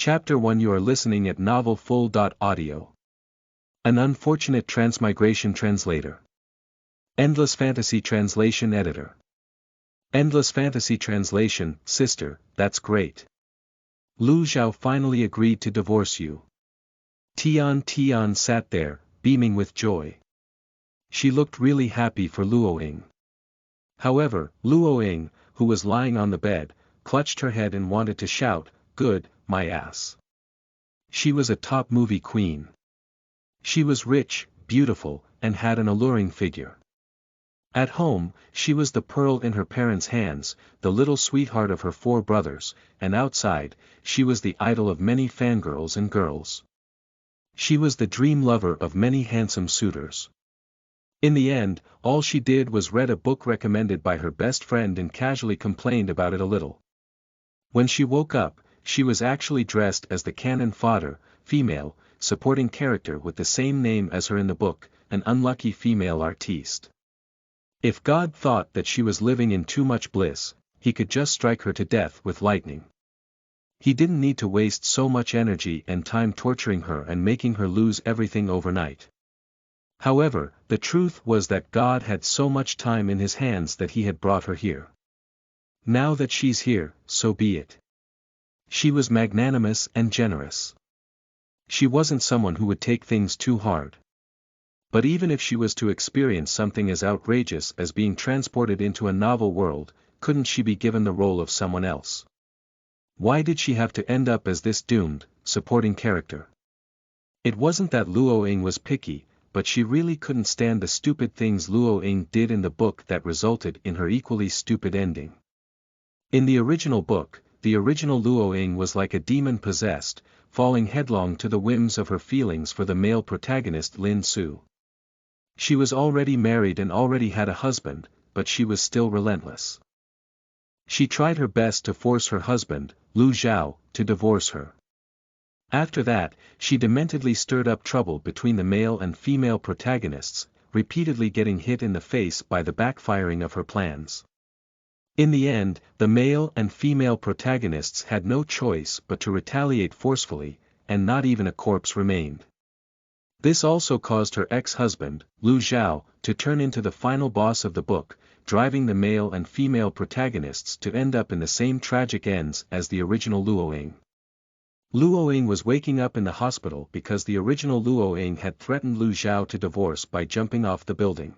Chapter 1 You are listening at Novel Full. Audio. An unfortunate transmigration translator. Endless Fantasy Translation Editor. Endless Fantasy Translation, sister, that's great. Lu Xiao finally agreed to divorce you. Tian sat there, beaming with joy. She looked really happy for Luoying. However, Luoying, who was lying on the bed, clutched her head and wanted to shout, "Good, my ass." She was a top movie queen. She was rich, beautiful, and had an alluring figure. At home, she was the pearl in her parents' hands, the little sweetheart of her 4 brothers, and outside, she was the idol of many fangirls and girls. She was the dream lover of many handsome suitors. In the end, all she did was read a book recommended by her best friend and casually complained about it a little. When she woke up, she was actually dressed as the cannon fodder, female, supporting character with the same name as her in the book, an unlucky female artiste. If God thought that she was living in too much bliss, he could just strike her to death with lightning. He didn't need to waste so much energy and time torturing her and making her lose everything overnight. However, the truth was that God had so much time in his hands that he had brought her here. Now that she's here, so be it. She was magnanimous and generous. She wasn't someone who would take things too hard. But even if she was to experience something as outrageous as being transported into a novel world, couldn't she be given the role of someone else? Why did she have to end up as this doomed, supporting character? It wasn't that Luoying was picky, but she really couldn't stand the stupid things Luoying did in the book that resulted in her equally stupid ending. In the original book, the original Luoying was like a demon possessed, falling headlong to the whims of her feelings for the male protagonist Lin Su. She was already married and already had a husband, but she was still relentless. She tried her best to force her husband, Lu Xiao, to divorce her. After that, she dementedly stirred up trouble between the male and female protagonists, repeatedly getting hit in the face by the backfiring of her plans. In the end, the male and female protagonists had no choice but to retaliate forcefully, and not even a corpse remained. This also caused her ex-husband, Lu Xiao, to turn into the final boss of the book, driving the male and female protagonists to end up in the same tragic ends as the original Luoying. Luoying was waking up in the hospital because the original Luoying had threatened Lu Xiao to divorce by jumping off the building.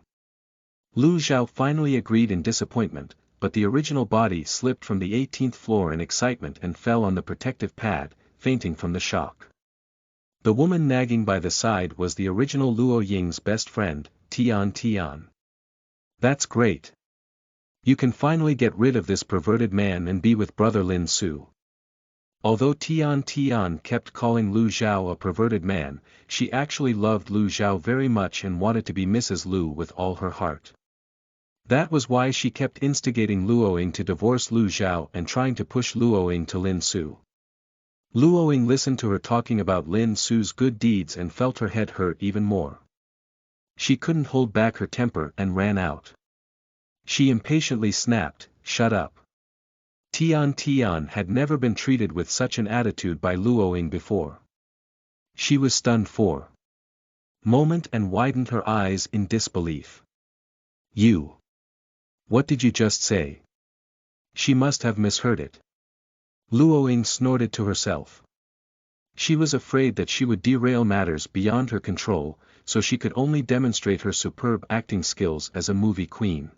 Lu Xiao finally agreed in disappointment, but the original body slipped from the 18th floor in excitement and fell on the protective pad, fainting from the shock. The woman nagging by the side was the original Luoying's best friend, Tian. That's great. You can finally get rid of this perverted man and be with brother Lin Su. Although Tian kept calling Lu Xiao a perverted man, she actually loved Lu Xiao very much and wanted to be Mrs. Lu with all her heart. That was why she kept instigating Luoying to divorce Lu Xiao and trying to push Luoying to Lin Su. Luoying listened to her talking about Lin Su's good deeds and felt her head hurt even more. She couldn't hold back her temper and ran out. She impatiently snapped, "Shut up." Tian had never been treated with such an attitude by Luoying before. She was stunned for a moment and widened her eyes in disbelief. "You. What did you just say?" She must have misheard it. Luoying snorted to herself. She was afraid that she would derail matters beyond her control, so she could only demonstrate her superb acting skills as a movie queen.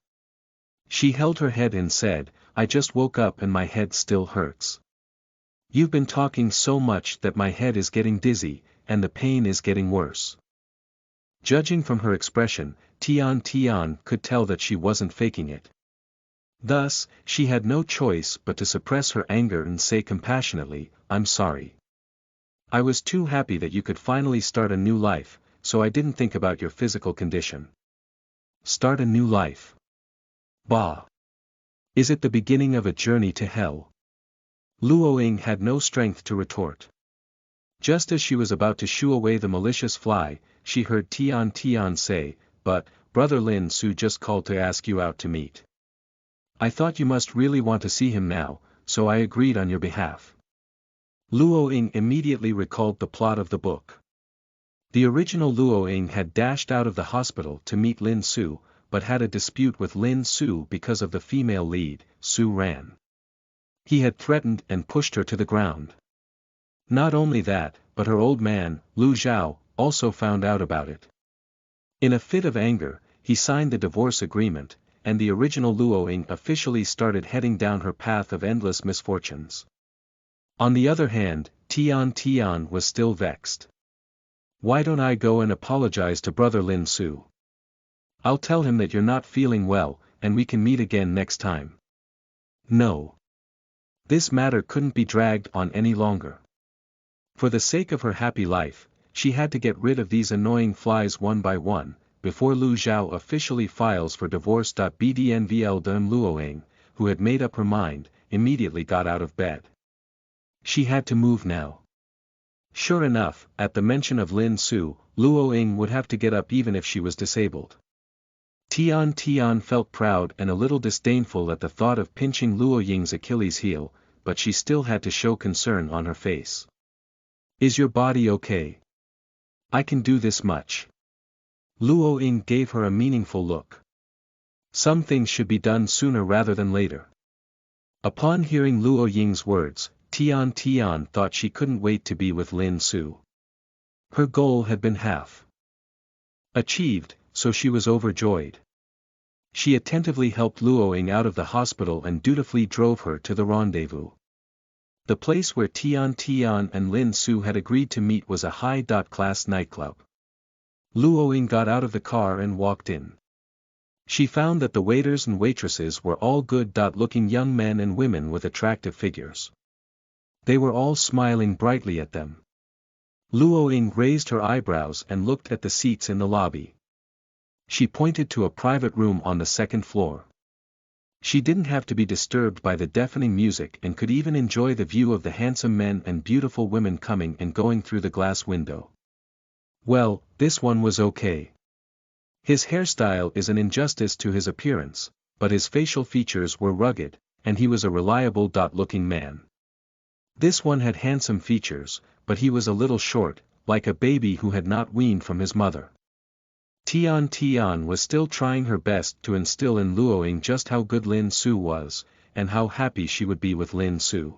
She held her head and said, "I just woke up and my head still hurts. You've been talking so much that my head is getting dizzy, and the pain is getting worse." Judging from her expression, Tian could tell that she wasn't faking it. Thus, she had no choice but to suppress her anger and say compassionately, "I'm sorry. I was too happy that you could finally start a new life, so I didn't think about your physical condition." Start a new life. Bah! Is it the beginning of a journey to hell? Luoying had no strength to retort. Just as she was about to shoo away the malicious fly, she heard Tian say, "But, brother Lin Su just called to ask you out to meet. I thought you must really want to see him now, so I agreed on your behalf." Luo Ying immediately recalled the plot of the book. The original Luo Ying had dashed out of the hospital to meet Lin Su, but had a dispute with Lin Su because of the female lead, Su Ran. He had threatened and pushed her to the ground. Not only that, but her old man, Lu Zhao, also found out about it. In a fit of anger, he signed the divorce agreement, and the original Luo Ying officially started heading down her path of endless misfortunes. On the other hand, Tian was still vexed. Why don't I go and apologize to brother Lin Su? I'll tell him that you're not feeling well, and we can meet again next time. No. This matter couldn't be dragged on any longer. For the sake of her happy life, she had to get rid of these annoying flies one by one, before Lu Zhao officially files for divorce. Bdnvl Deng Luo Ying, who had made up her mind, immediately got out of bed. She had to move now. Sure enough, at the mention of Lin Su, Luo Ying would have to get up even if she was disabled. Tian felt proud and a little disdainful at the thought of pinching Luo Ying's Achilles heel, but she still had to show concern on her face. Is your body okay? I can do this much. Luo Ying gave her a meaningful look. Some things should be done sooner rather than later. Upon hearing Luo Ying's words, Tian thought she couldn't wait to be with Lin Su. Her goal had been half achieved, so she was overjoyed. She attentively helped Luo Ying out of the hospital and dutifully drove her to the rendezvous. The place where Tian and Lin Su had agreed to meet was a high-class nightclub. Luo Ying got out of the car and walked in. She found that the waiters and waitresses were all good-looking young men and women with attractive figures. They were all smiling brightly at them. Luo Ying raised her eyebrows and looked at the seats in the lobby. She pointed to a private room on the second floor. She didn't have to be disturbed by the deafening music and could even enjoy the view of the handsome men and beautiful women coming and going through the glass window. Well, this one was okay. His hairstyle is an injustice to his appearance, but his facial features were rugged, and he was a reliable-looking man. This one had handsome features, but he was a little short, like a baby who had not weaned from his mother. Tian was still trying her best to instill in Luo Ying just how good Lin Su was, and how happy she would be with Lin Su.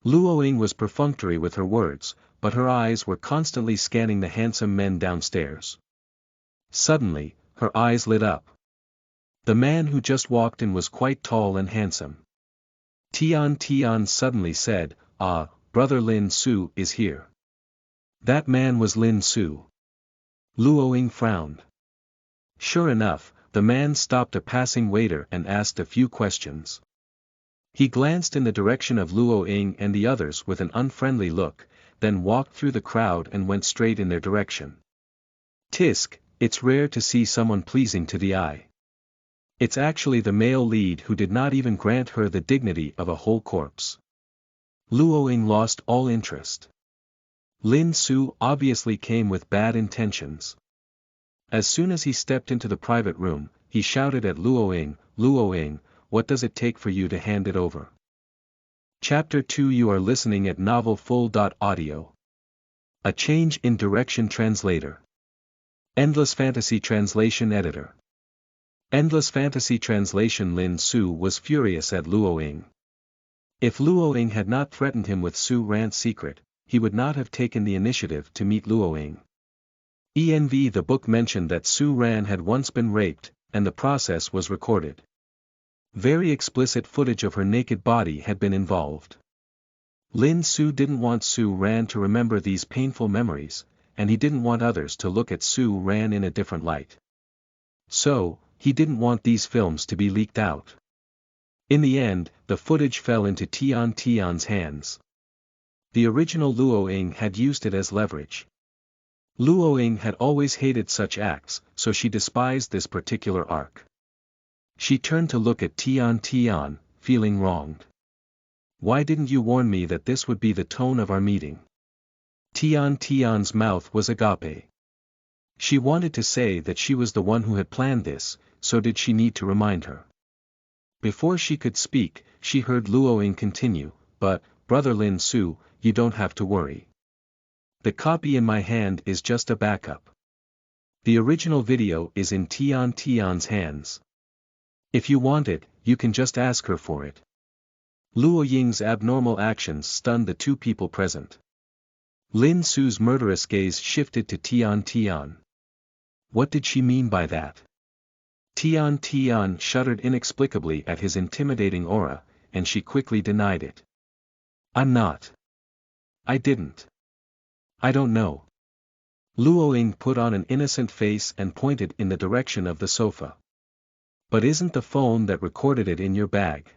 Luo Ying was perfunctory with her words, but her eyes were constantly scanning the handsome men downstairs. Suddenly, her eyes lit up. The man who just walked in was quite tall and handsome. Tian suddenly said, "Ah, brother Lin Su is here." That man was Lin Su. Luo Ying frowned. Sure enough, the man stopped a passing waiter and asked a few questions. He glanced in the direction of Luo Ying and the others with an unfriendly look, then walked through the crowd and went straight in their direction. Tisk, it's rare to see someone pleasing to the eye. It's actually the male lead who did not even grant her the dignity of a whole corpse. Luo Ying lost all interest. Lin Su obviously came with bad intentions. As soon as he stepped into the private room, he shouted at Luo Ying, what does it take for you to hand it over? Chapter 2. You are listening at Novel Full.audio. A Change in Direction Translator. Endless Fantasy Translation Editor. Endless Fantasy Translation. Lin Su was furious at Luo Ying. If Luo Ying had not threatened him with Su Ran's secret, he would not have taken the initiative to meet Luo Ying. The book mentioned that Su Ran had once been raped, and the process was recorded. Very explicit footage of her naked body had been involved. Lin Su didn't want Su Ran to remember these painful memories, and he didn't want others to look at Su Ran in a different light. So, he didn't want these films to be leaked out. In the end, the footage fell into Tian's hands. The original Luo Ying had used it as leverage. Luo Ying had always hated such acts, so she despised this particular arc. She turned to look at Tian, feeling wronged. Why didn't you warn me that this would be the tone of our meeting? Tian's mouth was agape. She wanted to say that she was the one who had planned this, so did she need to remind her? Before she could speak, she heard Luo Ying continue, but, brother Lin Su, you don't have to worry. The copy in my hand is just a backup. The original video is in Tian Tian's hands. If you want it, you can just ask her for it. Luo Ying's abnormal actions stunned the two people present. Lin Su's murderous gaze shifted to Tian Tian. What did she mean by that? Tian Tian shuddered inexplicably at his intimidating aura, and she quickly denied it. I'm not. I didn't. I don't know. Luo Ying put on an innocent face and pointed in the direction of the sofa. But isn't the phone that recorded it in your bag?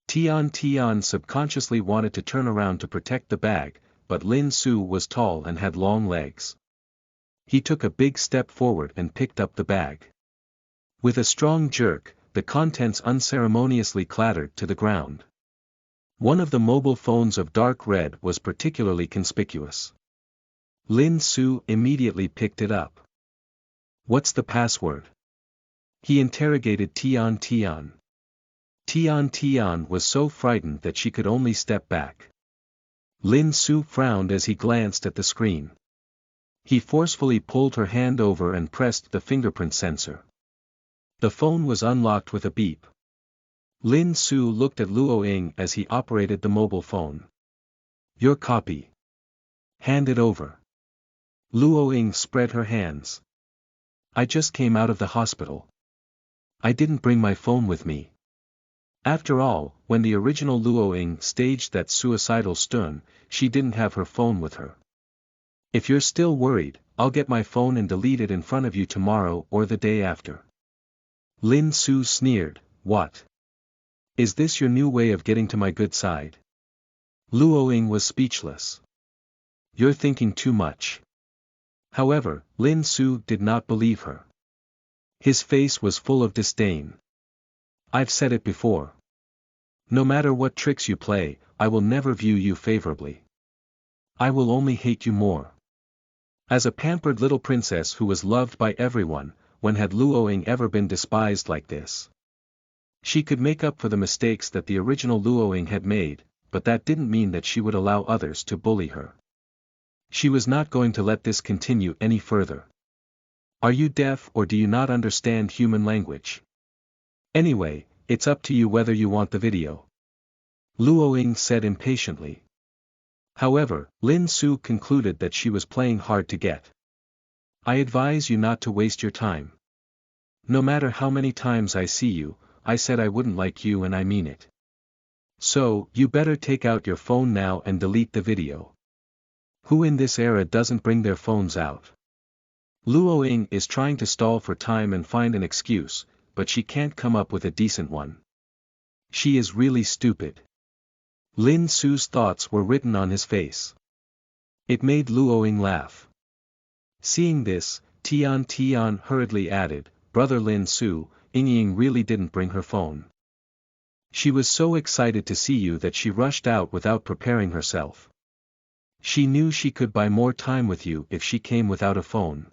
Tian Tian subconsciously wanted to turn around to protect the bag, but Lin Su was tall and had long legs. He took a big step forward and picked up the bag. With a strong jerk, the contents unceremoniously clattered to the ground. One of the mobile phones of dark red was particularly conspicuous. Lin Su immediately picked it up. What's the password? He interrogated Tian Tian. Tian Tian was so frightened that she could only step back. Lin Su frowned as he glanced at the screen. He forcefully pulled her hand over and pressed the fingerprint sensor. The phone was unlocked with a beep. Lin Su looked at Luo Ying as he operated the mobile phone. Your copy. Hand it over. Luo Ying spread her hands. I just came out of the hospital. I didn't bring my phone with me. After all, when the original Luo Ying staged that suicidal stun, she didn't have her phone with her. If you're still worried, I'll get my phone and delete it in front of you tomorrow or the day after. Lin Su sneered, what? Is this your new way of getting to my good side? Luo Ying was speechless. You're thinking too much. However, Lin Su did not believe her. His face was full of disdain. I've said it before. No matter what tricks you play, I will never view you favorably. I will only hate you more. As a pampered little princess who was loved by everyone, when had Luo Ying ever been despised like this? She could make up for the mistakes that the original Luo Ying had made, but that didn't mean that she would allow others to bully her. She was not going to let this continue any further. Are you deaf or do you not understand human language? Anyway, it's up to you whether you want the video. Luo Ying said impatiently. However, Lin Su concluded that she was playing hard to get. I advise you not to waste your time. No matter how many times I see you, I said I wouldn't like you and I mean it. So, you better take out your phone now and delete the video. Who in this era doesn't bring their phones out? Luo Ying is trying to stall for time and find an excuse, but she can't come up with a decent one. She is really stupid. Lin Su's thoughts were written on his face. It made Luo Ying laugh. Seeing this, Tian Tian hurriedly added, Brother Lin Su, Ying really didn't bring her phone. She was so excited to see you that she rushed out without preparing herself. She knew she could buy more time with you if she came without a phone.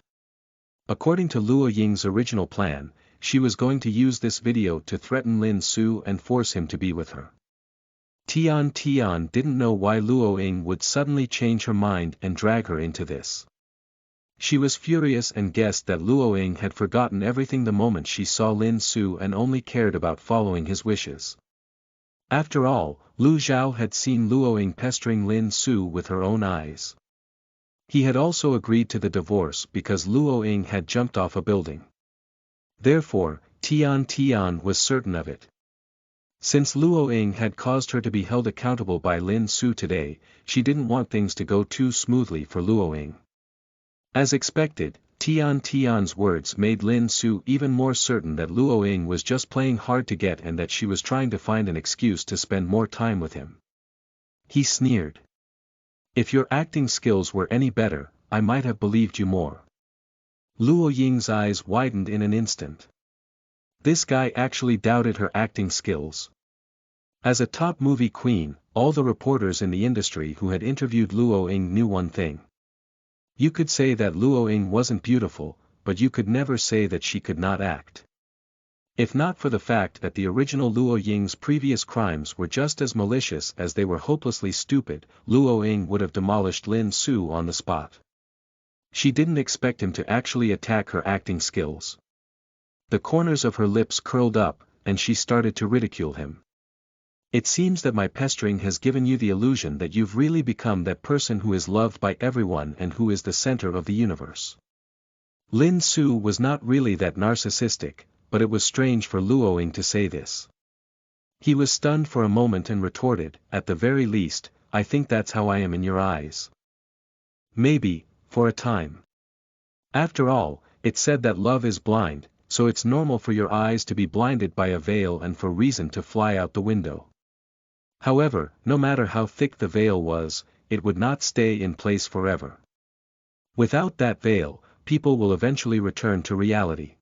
According to Luo Ying's original plan, she was going to use this video to threaten Lin Su and force him to be with her. Tian Tian didn't know why Luo Ying would suddenly change her mind and drag her into this. She was furious and guessed that Luo Ying had forgotten everything the moment she saw Lin Su and only cared about following his wishes. After all, Lu Zhao had seen Luo Ying pestering Lin Su with her own eyes. He had also agreed to the divorce because Luo Ying had jumped off a building. Therefore, Tian Tian was certain of it. Since Luo Ying had caused her to be held accountable by Lin Su today, she didn't want things to go too smoothly for Luo Ying. As expected, Tian Tian's words made Lin Su even more certain that Luo Ying was just playing hard to get and that she was trying to find an excuse to spend more time with him. He sneered. If your acting skills were any better, I might have believed you more. Luo Ying's eyes widened in an instant. This guy actually doubted her acting skills. As a top movie queen, all the reporters in the industry who had interviewed Luo Ying knew one thing. You could say that Luo Ying wasn't beautiful, but you could never say that she could not act. If not for the fact that the original Luo Ying's previous crimes were just as malicious as they were hopelessly stupid, Luo Ying would have demolished Lin Su on the spot. She didn't expect him to actually attack her acting skills. The corners of her lips curled up, and she started to ridicule him. It seems that my pestering has given you the illusion that you've really become that person who is loved by everyone and who is the center of the universe. Lin Su was not really that narcissistic, but it was strange for Luo Ying to say this. He was stunned for a moment and retorted, "At the very least, I think that's how I am in your eyes." Maybe, for a time. After all, it's said that love is blind, so it's normal for your eyes to be blinded by a veil and for reason to fly out the window. However, no matter how thick the veil was, it would not stay in place forever. Without that veil, people will eventually return to reality.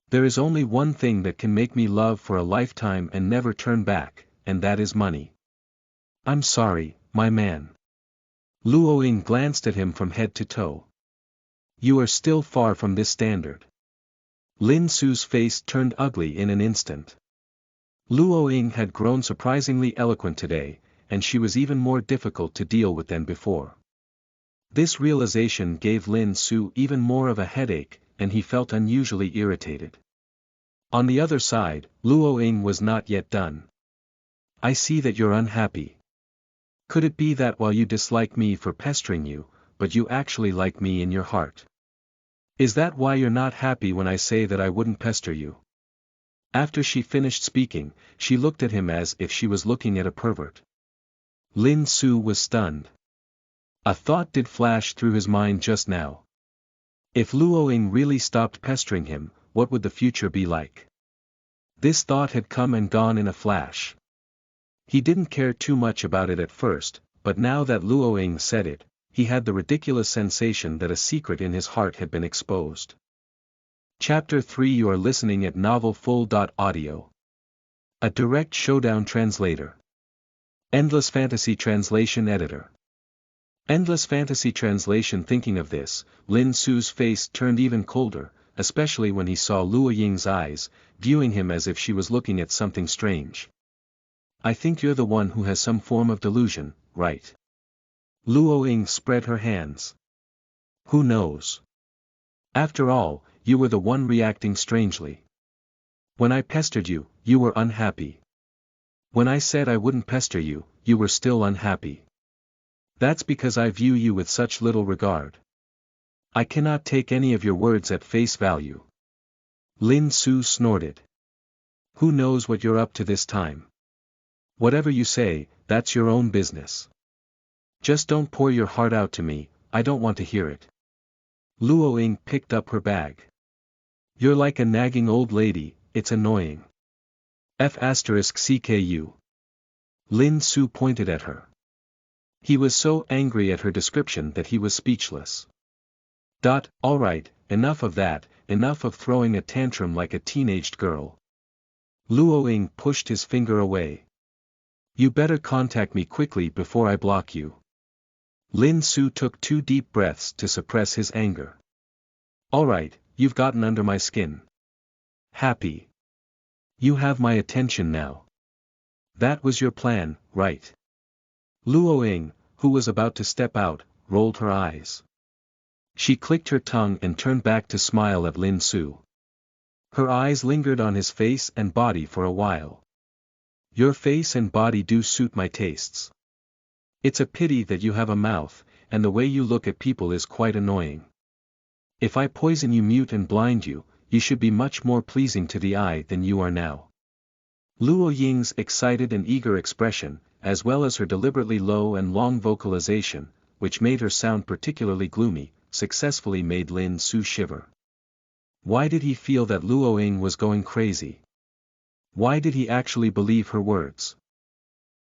There is only one thing that can make me love for a lifetime and never turn back, and that is money. I'm sorry, my man. Luo Ying glanced at him from head to toe. You are still far from this standard. Lin Su's face turned ugly in an instant. Luo Ying had grown surprisingly eloquent today, and she was even more difficult to deal with than before. This realization gave Lin Su even more of a headache, and he felt unusually irritated. On the other side, Luo Ying was not yet done. I see that you're unhappy. Could it be that while you dislike me for pestering you, but you actually like me in your heart? Is that why you're not happy when I say that I wouldn't pester you? After she finished speaking, she looked at him as if she was looking at a pervert. Lin Su was stunned. A thought did flash through his mind just now. If Luo Ying really stopped pestering him, what would the future be like? This thought had come and gone in a flash. He didn't care too much about it at first, but now that Luo Ying said it, he had the ridiculous sensation that a secret in his heart had been exposed. Chapter 3 You are listening at NovelFull.audio. A Direct Showdown Translator. Endless Fantasy Translation Editor. Endless Fantasy Translation. Thinking of this, Lin Su's face turned even colder, especially when he saw Luo Ying's eyes, viewing him as if she was looking at something strange. I think you're the one who has some form of delusion, right? Luo Ying spread her hands. Who knows? After all, you were the one reacting strangely. When I pestered you, you were unhappy. When I said I wouldn't pester you, you were still unhappy. That's because I view you with such little regard. I cannot take any of your words at face value. Lin Su snorted. Who knows what you're up to this time? Whatever you say, that's your own business. Just don't pour your heart out to me, I don't want to hear it. Luo Ying picked up her bag. You're like a nagging old lady, it's annoying. F***CKU. Lin Su pointed at her. He was so angry at her description that he was speechless. All right, enough of that, enough of throwing a tantrum like a teenaged girl. Luo Ying pushed his finger away. You better contact me quickly before I block you. Lin Su took 2 deep breaths to suppress his anger. All right, you've gotten under my skin. Happy. You have my attention now. That was your plan, right? Luo Ying, who was about to step out, rolled her eyes. She clicked her tongue and turned back to smile at Lin Su. Her eyes lingered on his face and body for a while. Your face and body do suit my tastes. It's a pity that you have a mouth, and the way you look at people is quite annoying. If I poison you, mute and blind you, you should be much more pleasing to the eye than you are now. Luo Ying's excited and eager expression, as well as her deliberately low and long vocalization, which made her sound particularly gloomy, successfully made Lin Su shiver. Why did he feel that Luo Ying was going crazy? Why did he actually believe her words?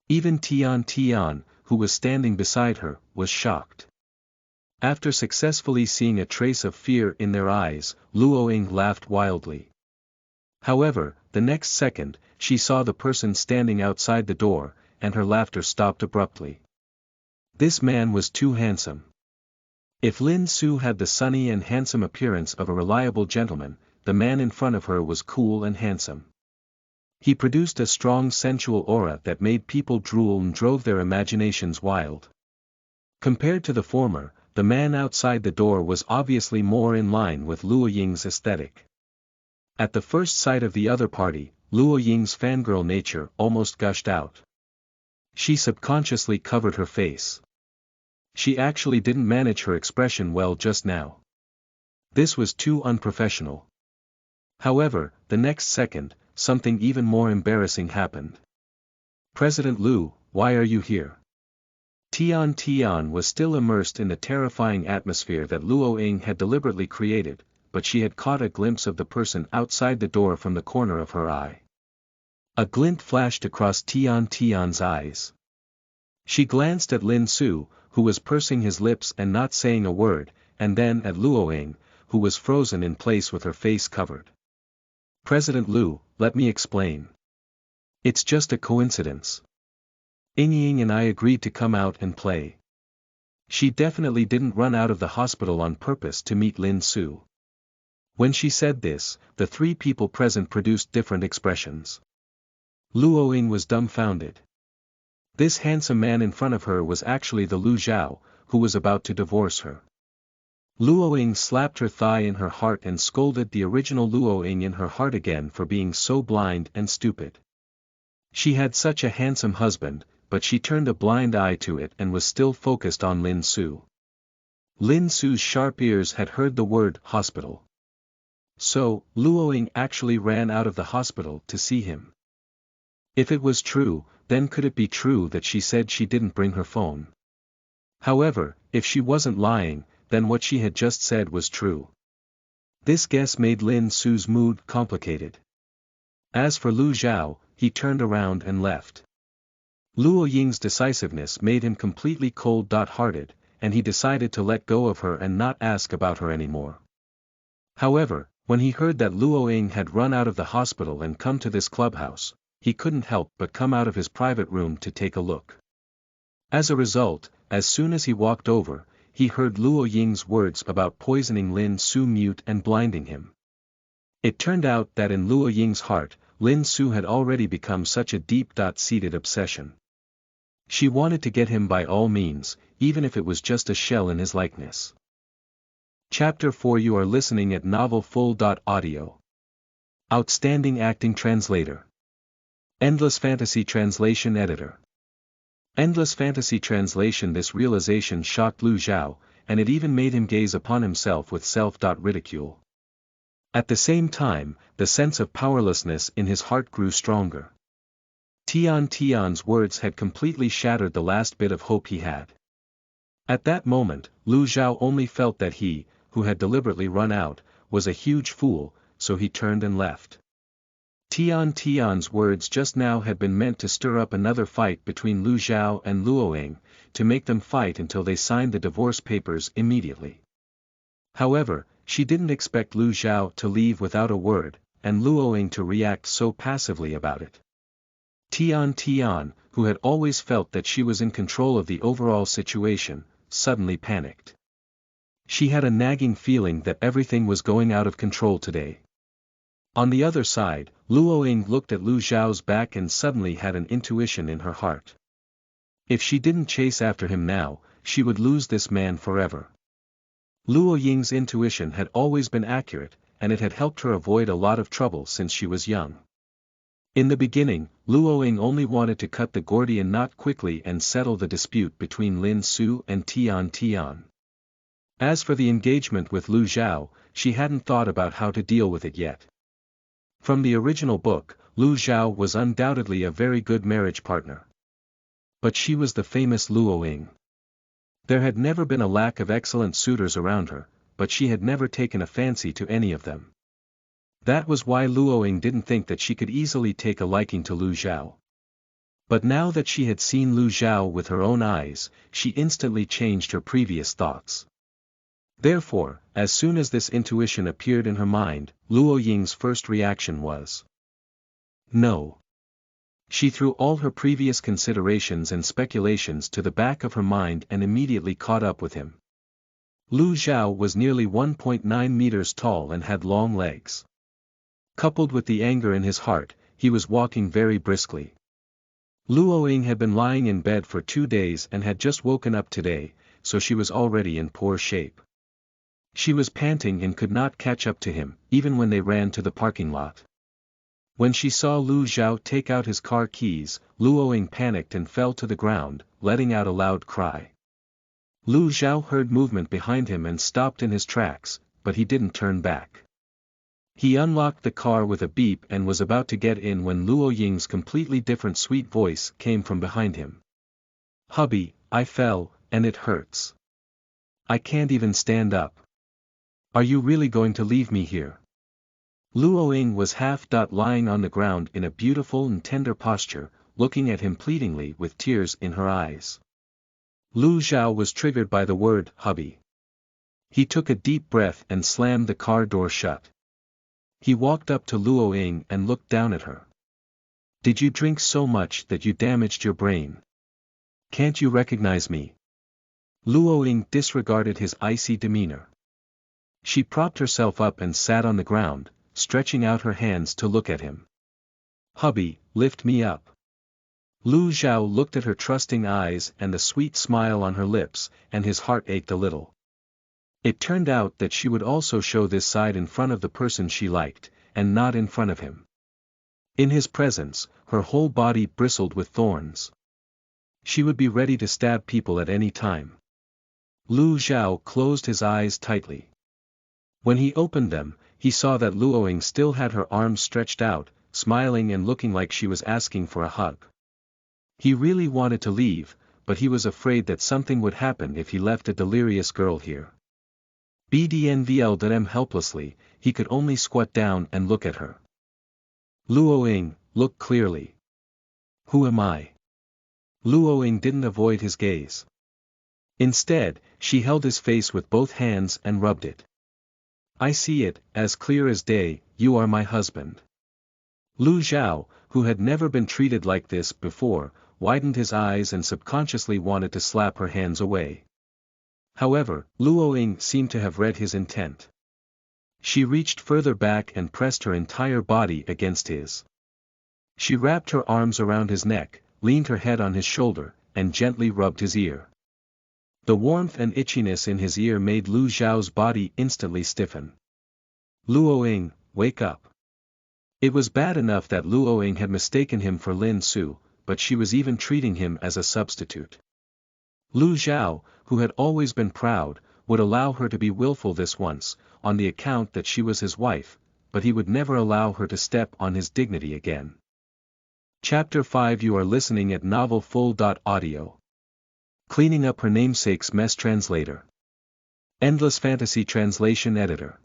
Even Tian, who was standing beside her, was shocked. After successfully seeing a trace of fear in their eyes, Luo Ying laughed wildly. However, the next second, she saw the person standing outside the door, and her laughter stopped abruptly. This man was too handsome. If Lin Su had the sunny and handsome appearance of a reliable gentleman, the man in front of her was cool and handsome. He produced a strong sensual aura that made people drool and drove their imaginations wild. Compared to the former, the man outside the door was obviously more in line with Luo Ying's aesthetic. At the first sight of the other party, Luo Ying's fangirl nature almost gushed out. She subconsciously covered her face. She actually didn't manage her expression well just now. This was too unprofessional. However, the next second, something even more embarrassing happened. "President Lu, why are you here?" Tian Tian was still immersed in the terrifying atmosphere that Luo Ying had deliberately created, but she had caught a glimpse of the person outside the door from the corner of her eye. A glint flashed across Tian Tian's eyes. She glanced at Lin Su, who was pursing his lips and not saying a word, and then at Luo Ying, who was frozen in place with her face covered. "President Lu, let me explain. It's just a coincidence. Ying and I agreed to come out and play. She definitely didn't run out of the hospital on purpose to meet Lin Su." When she said this, the three people present produced different expressions. Luo Ying was dumbfounded. This handsome man in front of her was actually the Lu Zhao, who was about to divorce her. Luo Ying slapped her thigh in her heart and scolded the original Luo Ying in her heart again for being so blind and stupid. She had such a handsome husband, but she turned a blind eye to it and was still focused on Lin Su. Lin Su's sharp ears had heard the word hospital. So, Luo Ying actually ran out of the hospital to see him. If it was true, then could it be true that she said she didn't bring her phone? However, if she wasn't lying, then what she had just said was true. This guess made Lin Su's mood complicated. As for Lu Zhao, he turned around and left. Luo Ying's decisiveness made him completely cold-hearted, and he decided to let go of her and not ask about her anymore. However, when he heard that Luo Ying had run out of the hospital and come to this clubhouse, he couldn't help but come out of his private room to take a look. As a result, as soon as he walked over, he heard Luo Ying's words about poisoning Lin Su mute and blinding him. It turned out that in Luo Ying's heart, Lin Su had already become such a deep-seated obsession. She wanted to get him by all means, even if it was just a shell in his likeness. Chapter 4. You are listening at NovelFull.audio. Outstanding Acting Translator. Endless Fantasy Translation Editor. Endless Fantasy Translation. This realization shocked Lu Zhao, and it even made him gaze upon himself with self-ridicule. At the same time, the sense of powerlessness in his heart grew stronger. Tian Tian's words had completely shattered the last bit of hope he had. At that moment, Lu Zhao only felt that he, who had deliberately run out, was a huge fool, so he turned and left. Tian Tian's words just now had been meant to stir up another fight between Lu Zhao and Luo Ying, to make them fight until they signed the divorce papers immediately. However, she didn't expect Lu Zhao to leave without a word, and Luo Ying to react so passively about it. Tian Tian, who had always felt that she was in control of the overall situation, suddenly panicked. She had a nagging feeling that everything was going out of control today. On the other side, Luo Ying looked at Lu Zhao's back and suddenly had an intuition in her heart. If she didn't chase after him now, she would lose this man forever. Luo Ying's intuition had always been accurate, and it had helped her avoid a lot of trouble since she was young. In the beginning, Luo Ying only wanted to cut the Gordian knot quickly and settle the dispute between Lin Su and Tian Tian. As for the engagement with Lu Zhao, she hadn't thought about how to deal with it yet. From the original book, Lu Zhao was undoubtedly a very good marriage partner. But she was the famous Luo Ying. There had never been a lack of excellent suitors around her, but she had never taken a fancy to any of them. That was why Luo Ying didn't think that she could easily take a liking to Lu Zhao. But now that she had seen Lu Zhao with her own eyes, she instantly changed her previous thoughts. Therefore, as soon as this intuition appeared in her mind, Luo Ying's first reaction was no. She threw all her previous considerations and speculations to the back of her mind and immediately caught up with him. Lu Zhao was nearly 1.9 meters tall and had long legs. Coupled with the anger in his heart, he was walking very briskly. Luo Ying had been lying in bed for 2 days and had just woken up today, so she was already in poor shape. She was panting and could not catch up to him, even when they ran to the parking lot. When she saw Lu Zhao take out his car keys, Luo Ying panicked and fell to the ground, letting out a loud cry. Lu Zhao heard movement behind him and stopped in his tracks, but he didn't turn back. He unlocked the car with a beep and was about to get in when Luo Ying's completely different sweet voice came from behind him. "Hubby, I fell, and it hurts. I can't even stand up. Are you really going to leave me here?" Luo Ying was half lying on the ground in a beautiful and tender posture, looking at him pleadingly with tears in her eyes. Lu Zhao was triggered by the word, hubby. He took a deep breath and slammed the car door shut. He walked up to Luo Ying and looked down at her. "Did you drink so much that you damaged your brain? Can't you recognize me?" Luo Ying disregarded his icy demeanor. She propped herself up and sat on the ground, stretching out her hands to look at him. "Hubby, lift me up." Lu Zhao looked at her trusting eyes and the sweet smile on her lips, and his heart ached a little. It turned out that she would also show this side in front of the person she liked, and not in front of him. In his presence, her whole body bristled with thorns. She would be ready to stab people at any time. Lu Zhao closed his eyes tightly. When he opened them, he saw that Luo Ying still had her arms stretched out, smiling and looking like she was asking for a hug. He really wanted to leave, but he was afraid that something would happen if he left a delirious girl here. Bdnvl helplessly, he could only squat down and look at her. "Luo Ying, look clearly. Who am I?" Luo Ying didn't avoid his gaze. Instead, she held his face with both hands and rubbed it. "I see it, as clear as day, you are my husband." Lu Zhao, who had never been treated like this before, widened his eyes and subconsciously wanted to slap her hands away. However, Luo Ying seemed to have read his intent. She reached further back and pressed her entire body against his. She wrapped her arms around his neck, leaned her head on his shoulder, and gently rubbed his ear. The warmth and itchiness in his ear made Lu Zhao's body instantly stiffen. "Luo Ying, wake up." It was bad enough that Luo Ying had mistaken him for Lin Su, but she was even treating him as a substitute. Lu Zhao, who had always been proud, would allow her to be willful this once, on the account that she was his wife, but he would never allow her to step on his dignity again. Chapter 5. You are listening at novelfull.audio. Cleaning up her namesake's mess. Translator. Endless Fantasy Translation Editor.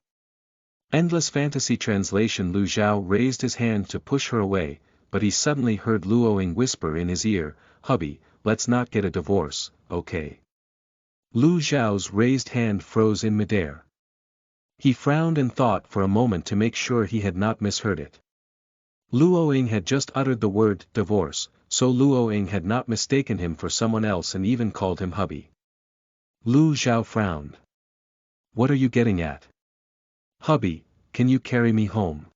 Endless Fantasy Translation. Lu Zhao raised his hand to push her away, but he suddenly heard Luo Ying whisper in his ear, "Hubby, let's not get a divorce, okay?" Lu Zhao's raised hand froze in midair. He frowned and thought for a moment to make sure he had not misheard it. Luo Ying had just uttered the word divorce, so Luo Ying had not mistaken him for someone else and even called him hubby. Lu Zhao frowned. "What are you getting at? Hubby, can you carry me home?"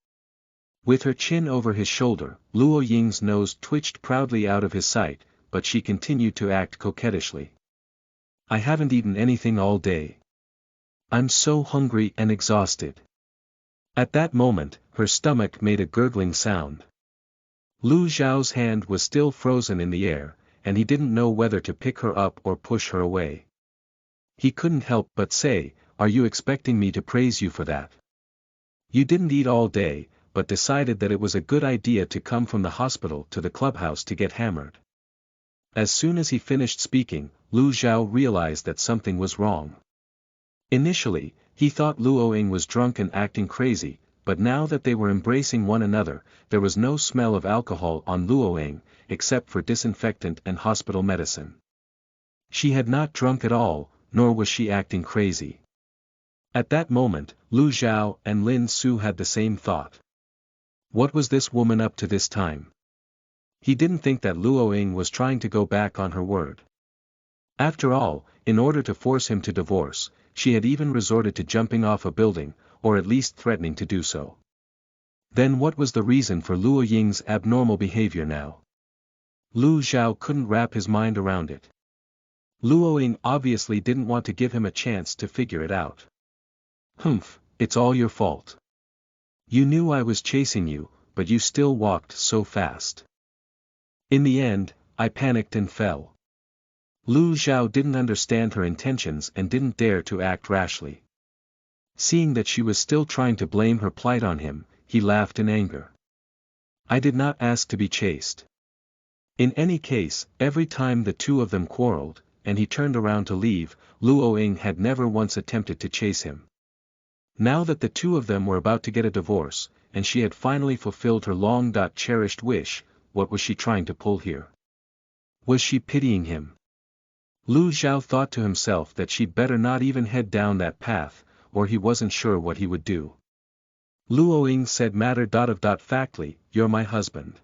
With her chin over his shoulder, Luo Ying's nose twitched proudly out of his sight, but she continued to act coquettishly. "I haven't eaten anything all day. I'm so hungry and exhausted." At that moment, her stomach made a gurgling sound. Lu Zhao's hand was still frozen in the air, and he didn't know whether to pick her up or push her away. He couldn't help but say, "Are you expecting me to praise you for that? You didn't eat all day, but decided that it was a good idea to come from the hospital to the clubhouse to get hammered." As soon as he finished speaking, Lu Zhao realized that something was wrong. Initially, he thought Luo Ying was drunk and acting crazy, but now that they were embracing one another, there was no smell of alcohol on Luo Ying, except for disinfectant and hospital medicine. She had not drunk at all, nor was she acting crazy. At that moment, Lu Zhao and Lin Su had the same thought. What was this woman up to this time? He didn't think that Luo Ying was trying to go back on her word. After all, in order to force him to divorce, she had even resorted to jumping off a building, or at least threatening to do so. Then what was the reason for Luo Ying's abnormal behavior now? Lu Zhao couldn't wrap his mind around it. Luo Ying obviously didn't want to give him a chance to figure it out. Humph, it's all your fault. You knew I was chasing you, but you still walked so fast. In the end, I panicked and fell. Lu Zhao didn't understand her intentions and didn't dare to act rashly. Seeing that she was still trying to blame her plight on him, he laughed in anger. I did not ask to be chased. In any case, every time the two of them quarreled, and he turned around to leave, Luo Ying had never once attempted to chase him. Now that the two of them were about to get a divorce, and she had finally fulfilled her long-cherished wish, what was she trying to pull here? Was she pitying him? Lu Zhao thought to himself that she'd better not even head down that path, or he wasn't sure what he would do. Luo Ying said matter-of-factly, you're my husband.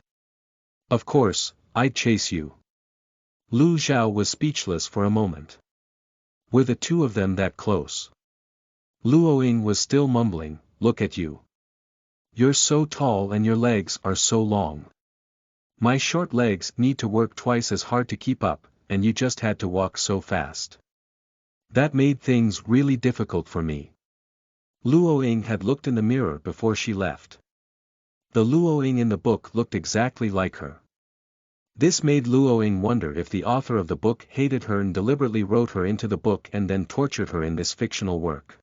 Of course, I'd chase you. Lu Zhao was speechless for a moment. Were the two of them that close? Luo Ying was still mumbling, look at you. You're so tall and your legs are so long. My short legs need to work twice as hard to keep up, and you just had to walk so fast. That made things really difficult for me. Luo Ying had looked in the mirror before she left. The Luo Ying in the book looked exactly like her. This made Luo Ying wonder if the author of the book hated her and deliberately wrote her into the book and then tortured her in this fictional work.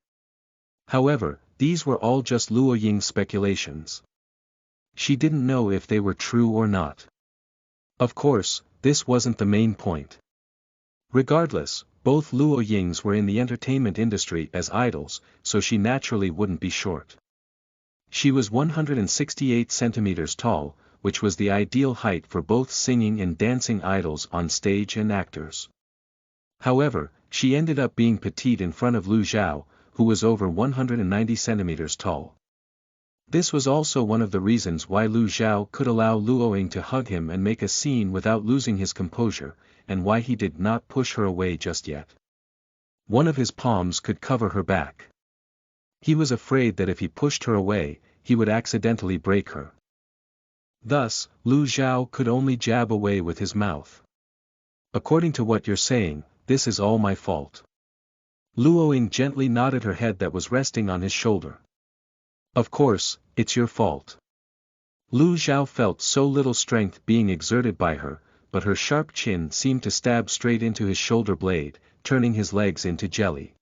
However, these were all just Luo Ying's speculations. She didn't know if they were true or not. Of course, this wasn't the main point. Regardless, both Luo Yings were in the entertainment industry as idols, so she naturally wouldn't be short. She was 168 centimeters tall, which was the ideal height for both singing and dancing idols on stage and actors. However, she ended up being petite in front of Lu Zhao, who was over 190 centimeters tall. This was also one of the reasons why Lu Zhao could allow Luo Ying to hug him and make a scene without losing his composure, and why he did not push her away just yet. One of his palms could cover her back. He was afraid that if he pushed her away, he would accidentally break her. Thus, Lu Zhao could only jab away with his mouth. According to what you're saying, this is all my fault. Luo Ying gently nodded her head that was resting on his shoulder. Of course, it's your fault. Lu Zhao felt so little strength being exerted by her, but her sharp chin seemed to stab straight into his shoulder blade, turning his legs into jelly.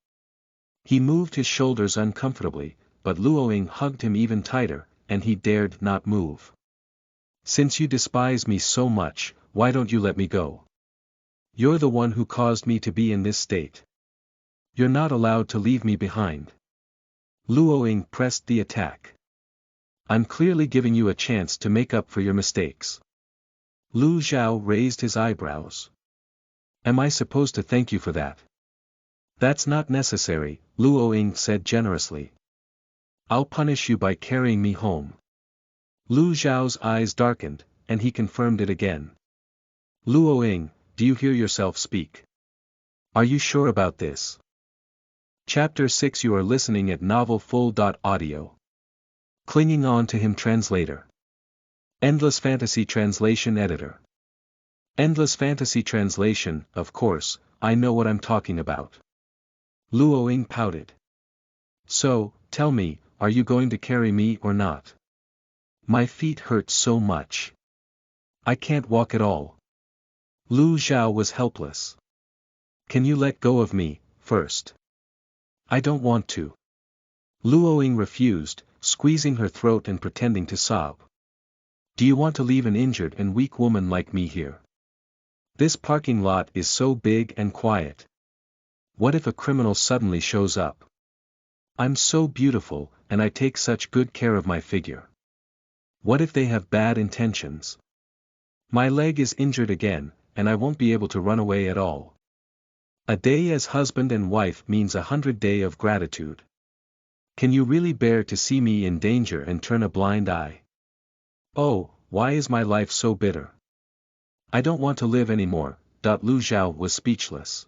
He moved his shoulders uncomfortably, but Luo Ying hugged him even tighter, and he dared not move. Since you despise me so much, why don't you let me go? You're the one who caused me to be in this state. You're not allowed to leave me behind. Luo Ying pressed the attack. I'm clearly giving you a chance to make up for your mistakes. Lu Zhao raised his eyebrows. Am I supposed to thank you for that? That's not necessary, Luo Ying said generously. I'll punish you by carrying me home. Lu Zhao's eyes darkened, and he confirmed it again. Luo Ying, do you hear yourself speak? Are you sure about this? Chapter 6 You are listening at NovelFull.audio. Clinging on to him translator. Endless Fantasy Translation Editor. Endless Fantasy Translation, of course, I know what I'm talking about. Luo Ying pouted. So, tell me, are you going to carry me or not? My feet hurt so much. I can't walk at all. Lu Zhao was helpless. Can you let go of me, first? I don't want to. Luo Ying refused, squeezing her throat and pretending to sob. Do you want to leave an injured and weak woman like me here? This parking lot is so big and quiet. What if a criminal suddenly shows up? I'm so beautiful, and I take such good care of my figure. What if they have bad intentions? My leg is injured again, and I won't be able to run away at all. A day as husband and wife means 100 days of gratitude. Can you really bear to see me in danger and turn a blind eye? Oh, why is my life so bitter? I don't want to live anymore. Lu Zhao was speechless.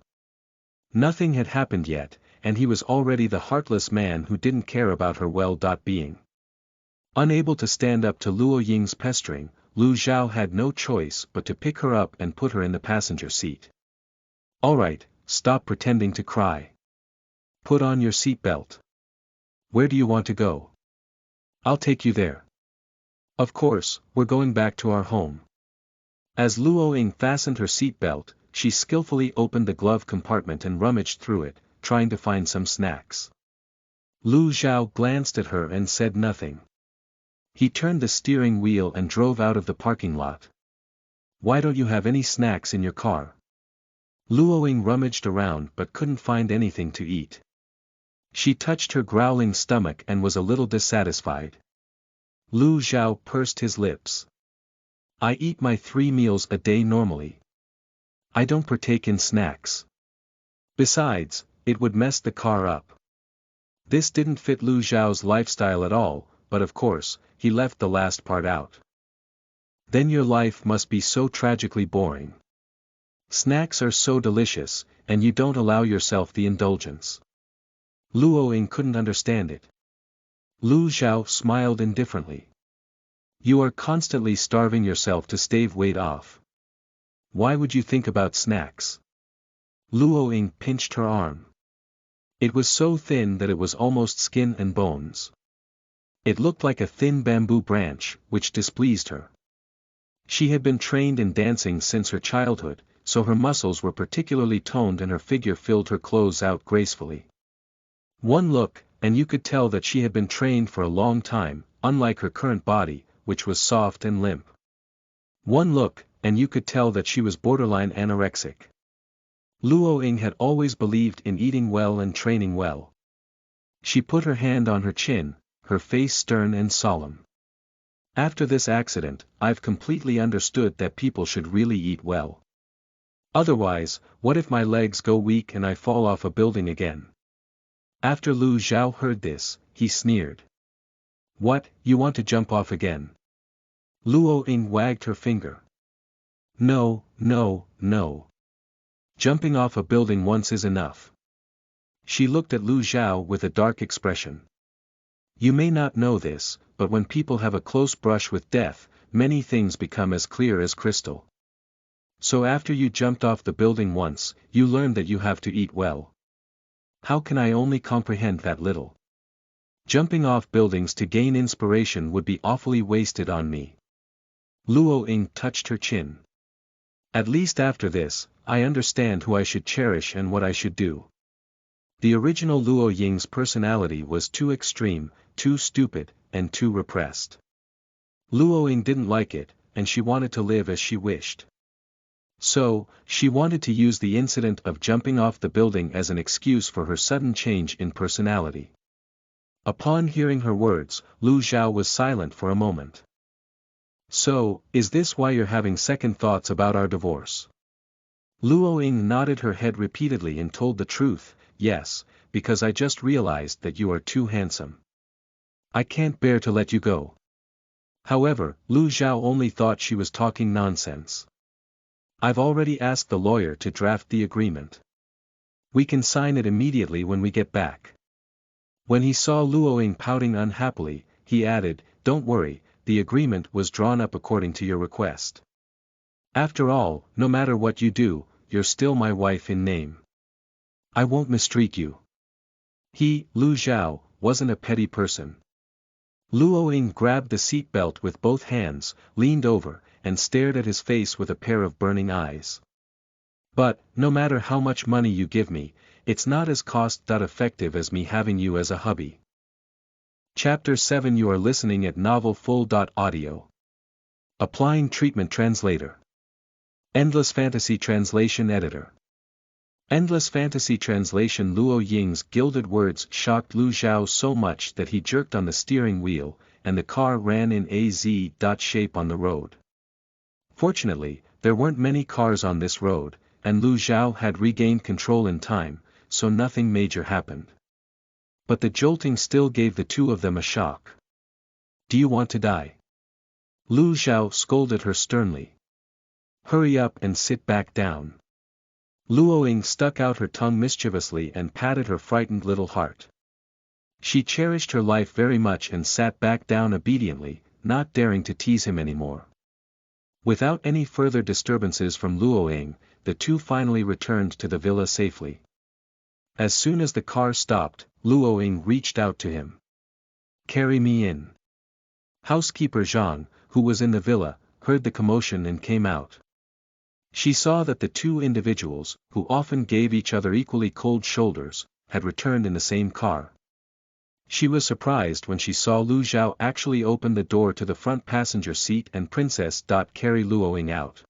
Nothing had happened yet, and he was already the heartless man who didn't care about her well-being. Unable to stand up to Luo Ying's pestering, Lu Zhao had no choice but to pick her up and put her in the passenger seat. Alright, stop pretending to cry. Put on your seatbelt. Where do you want to go? I'll take you there. Of course, we're going back to our home. As Luo Ying fastened her seatbelt, she skillfully opened the glove compartment and rummaged through it, trying to find some snacks. Lu Zhao glanced at her and said nothing. He turned the steering wheel and drove out of the parking lot. Why don't you have any snacks in your car? Luo Ying rummaged around but couldn't find anything to eat. She touched her growling stomach and was a little dissatisfied. Lu Zhao pursed his lips. I eat my 3 meals a day normally. I don't partake in snacks. Besides, it would mess the car up. This didn't fit Lu Zhao's lifestyle at all, but of course, he left the last part out. Then your life must be so tragically boring. Snacks are so delicious, and you don't allow yourself the indulgence. Luo Ying couldn't understand it. Lu Zhao smiled indifferently. You are constantly starving yourself to stave weight off. Why would you think about snacks? Luo Ying pinched her arm. It was so thin that it was almost skin and bones. It looked like a thin bamboo branch, which displeased her. She had been trained in dancing since her childhood, so her muscles were particularly toned and her figure filled her clothes out gracefully. One look, and you could tell that she had been trained for a long time, unlike her current body, which was soft and limp. One look, and you could tell that she was borderline anorexic. Luo Ying had always believed in eating well and training well. She put her hand on her chin, her face stern and solemn. After this accident, I've completely understood that people should really eat well. Otherwise, what if my legs go weak and I fall off a building again? After Lu Zhao heard this, he sneered. What, you want to jump off again? Luo Ying wagged her finger. No, no, no. Jumping off a building once is enough. She looked at Lu Zhao with a dark expression. You may not know this, but when people have a close brush with death, many things become as clear as crystal. So after you jumped off the building once, you learned that you have to eat well. How can I only comprehend that little? Jumping off buildings to gain inspiration would be awfully wasted on me. Luo Ying touched her chin. At least after this, I understand who I should cherish and what I should do. The original Luo Ying's personality was too extreme, too stupid, and too repressed. Luo Ying didn't like it, and she wanted to live as she wished. So, she wanted to use the incident of jumping off the building as an excuse for her sudden change in personality. Upon hearing her words, Lu Zhao was silent for a moment. So, is this why you're having second thoughts about our divorce? Luo Ying nodded her head repeatedly and told the truth, yes, because I just realized that you are too handsome. I can't bear to let you go. However, Lu Zhao only thought she was talking nonsense. I've already asked the lawyer to draft the agreement. We can sign it immediately when we get back. When he saw Luo Ying pouting unhappily, he added, Don't worry, the agreement was drawn up according to your request. After all, no matter what you do, you're still my wife in name. I won't mistreat you. He, Lu Zhao, wasn't a petty person. Luo Ying grabbed the seat belt with both hands, leaned over, and stared at his face with a pair of burning eyes. But, no matter how much money you give me, it's not as cost-effective as me having you as a hubby. Chapter 7 You are listening at NovelFull.audio. Applying Treatment Translator. Endless Fantasy Translation Editor. Endless Fantasy Translation Luo Ying's gilded words shocked Lu Zhao so much that he jerked on the steering wheel, and the car ran in a Z-shape on the road. Fortunately, there weren't many cars on this road, and Lu Zhao had regained control in time, so nothing major happened. But the jolting still gave the two of them a shock. Do you want to die? Lu Zhao scolded her sternly. Hurry up and sit back down. Luo Ying stuck out her tongue mischievously and patted her frightened little heart. She cherished her life very much and sat back down obediently, not daring to tease him anymore. Without any further disturbances from Luo Ying, the two finally returned to the villa safely. As soon as the car stopped, Luo Ying reached out to him. "Carry me in." Housekeeper Zhang, who was in the villa, heard the commotion and came out. She saw that the two individuals, who often gave each other equally cold shoulders, had returned in the same car. She was surprised when she saw Lu Zhao actually open the door to the front passenger seat and Princess. Carry Luo Ying out.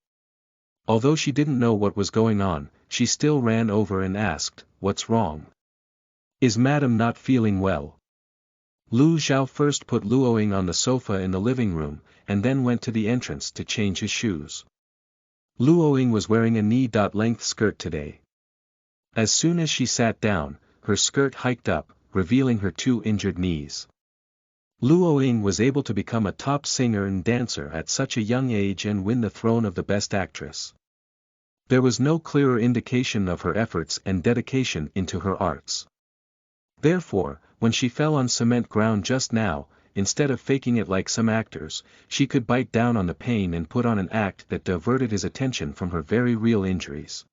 Although she didn't know what was going on, she still ran over and asked, "What's wrong? Is Madam not feeling well?" Lu Zhao first put Luo Ying on the sofa in the living room, and then went to the entrance to change his shoes. Luo Ying was wearing a knee-length skirt today. As soon as she sat down, her skirt hiked up, revealing her two injured knees. Luo Ying was able to become a top singer and dancer at such a young age and win the throne of the best actress. There was no clearer indication of her efforts and dedication into her arts. Therefore, when she fell on cement ground just now, instead of faking it like some actors, she could bite down on the pain and put on an act that diverted his attention from her very real injuries.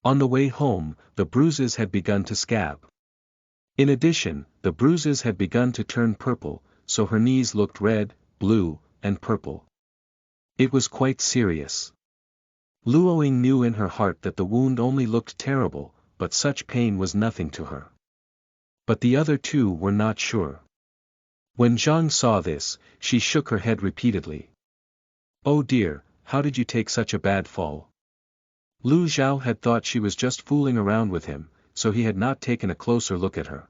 On the way home, the bruises had begun to scab. In addition, the bruises had begun to turn purple, so her knees looked red, blue, and purple. It was quite serious. Luo Ying knew in her heart that the wound only looked terrible, but such pain was nothing to her. But the other two were not sure. When Zhang saw this, she shook her head repeatedly. "Oh dear, how did you take such a bad fall?" Lu Zhao had thought she was just fooling around with him, so he had not taken a closer look at her.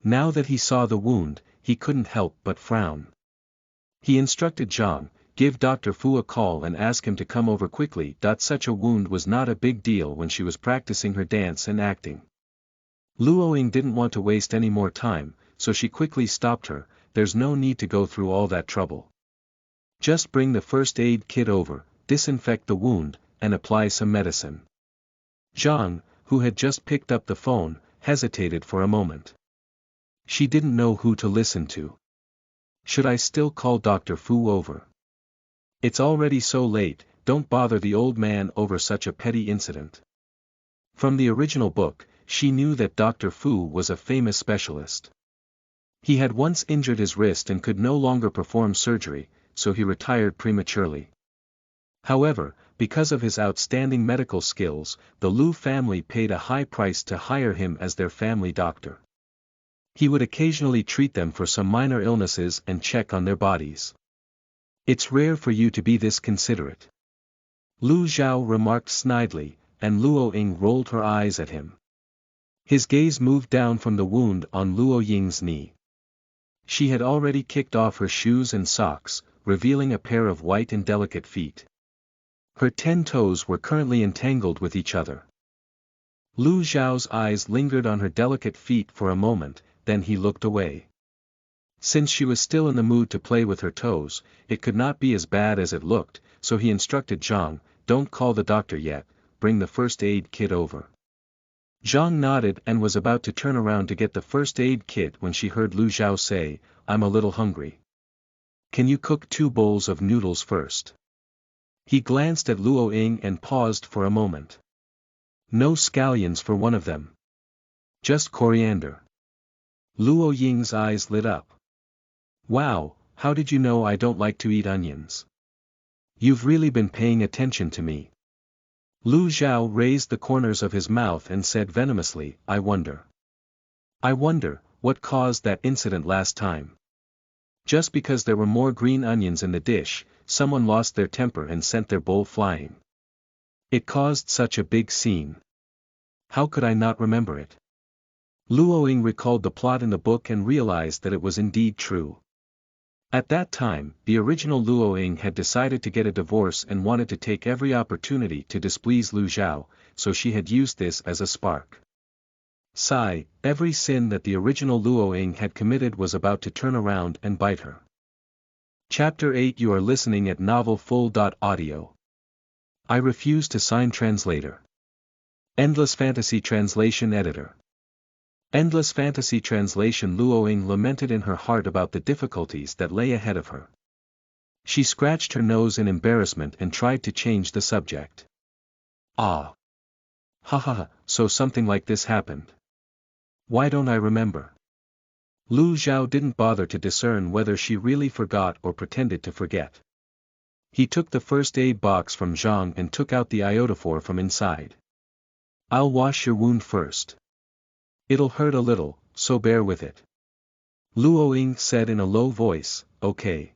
Now that he saw the wound, he couldn't help but frown. He instructed Zhang, "Give Dr. Fu a call and ask him to come over quickly." Such a wound was not a big deal when she was practicing her dance and acting. Luo Ying didn't want to waste any more time, so she quickly stopped her. "There's no need to go through all that trouble. Just bring the first aid kit over, disinfect the wound, and apply some medicine." Zhang, who had just picked up the phone, hesitated for a moment. She didn't know who to listen to. Should I still call Dr. Fu over? It's already so late, don't bother the old man over such a petty incident. From the original book, she knew that Dr. Fu was a famous specialist. He had once injured his wrist and could no longer perform surgery, so he retired prematurely. However, because of his outstanding medical skills, the Lu family paid a high price to hire him as their family doctor. He would occasionally treat them for some minor illnesses and check on their bodies. "It's rare for you to be this considerate," Lu Zhao remarked snidely, and Luo Ying rolled her eyes at him. His gaze moved down from the wound on Luo Ying's knee. She had already kicked off her shoes and socks, revealing a pair of white and delicate feet. Her 10 toes were currently entangled with each other. Lu Zhao's eyes lingered on her delicate feet for a moment, then he looked away. Since she was still in the mood to play with her toes, it could not be as bad as it looked, so he instructed Zhang, "Don't call the doctor yet, bring the first aid kit over." Zhang nodded and was about to turn around to get the first aid kit when she heard Lu Zhao say, "I'm a little hungry. Can you cook 2 bowls of noodles first?" He glanced at Luo Ying and paused for a moment. "No scallions for one of them. Just coriander." Luo Ying's eyes lit up. "Wow, how did you know I don't like to eat onions? You've really been paying attention to me." Lu Zhao raised the corners of his mouth and said venomously, I wonder, what caused that incident last time? Just because there were more green onions in the dish, someone lost their temper and sent their bowl flying. It caused such a big scene. How could I not remember it?" Luo Ying recalled the plot in the book and realized that it was indeed true. At that time, the original Luo Ying had decided to get a divorce and wanted to take every opportunity to displease Lu Zhao, so she had used this as a spark. Sigh, every sin that the original Luo Ying had committed was about to turn around and bite her. Chapter 8 You are listening at NovelFull.audio. I refuse to sign translator. Endless Fantasy Translation Editor. Endless Fantasy Translation. Luoying lamented in her heart about the difficulties that lay ahead of her. She scratched her nose in embarrassment and tried to change the subject. Ah. Ha ha ha, so something like this happened. Why don't I remember? Lu Xiao didn't bother to discern whether she really forgot or pretended to forget. He took the first aid box from Zhang and took out the iodophor from inside. I'll wash your wound first. It'll hurt a little, so bear with it. Luoying said in a low voice, okay.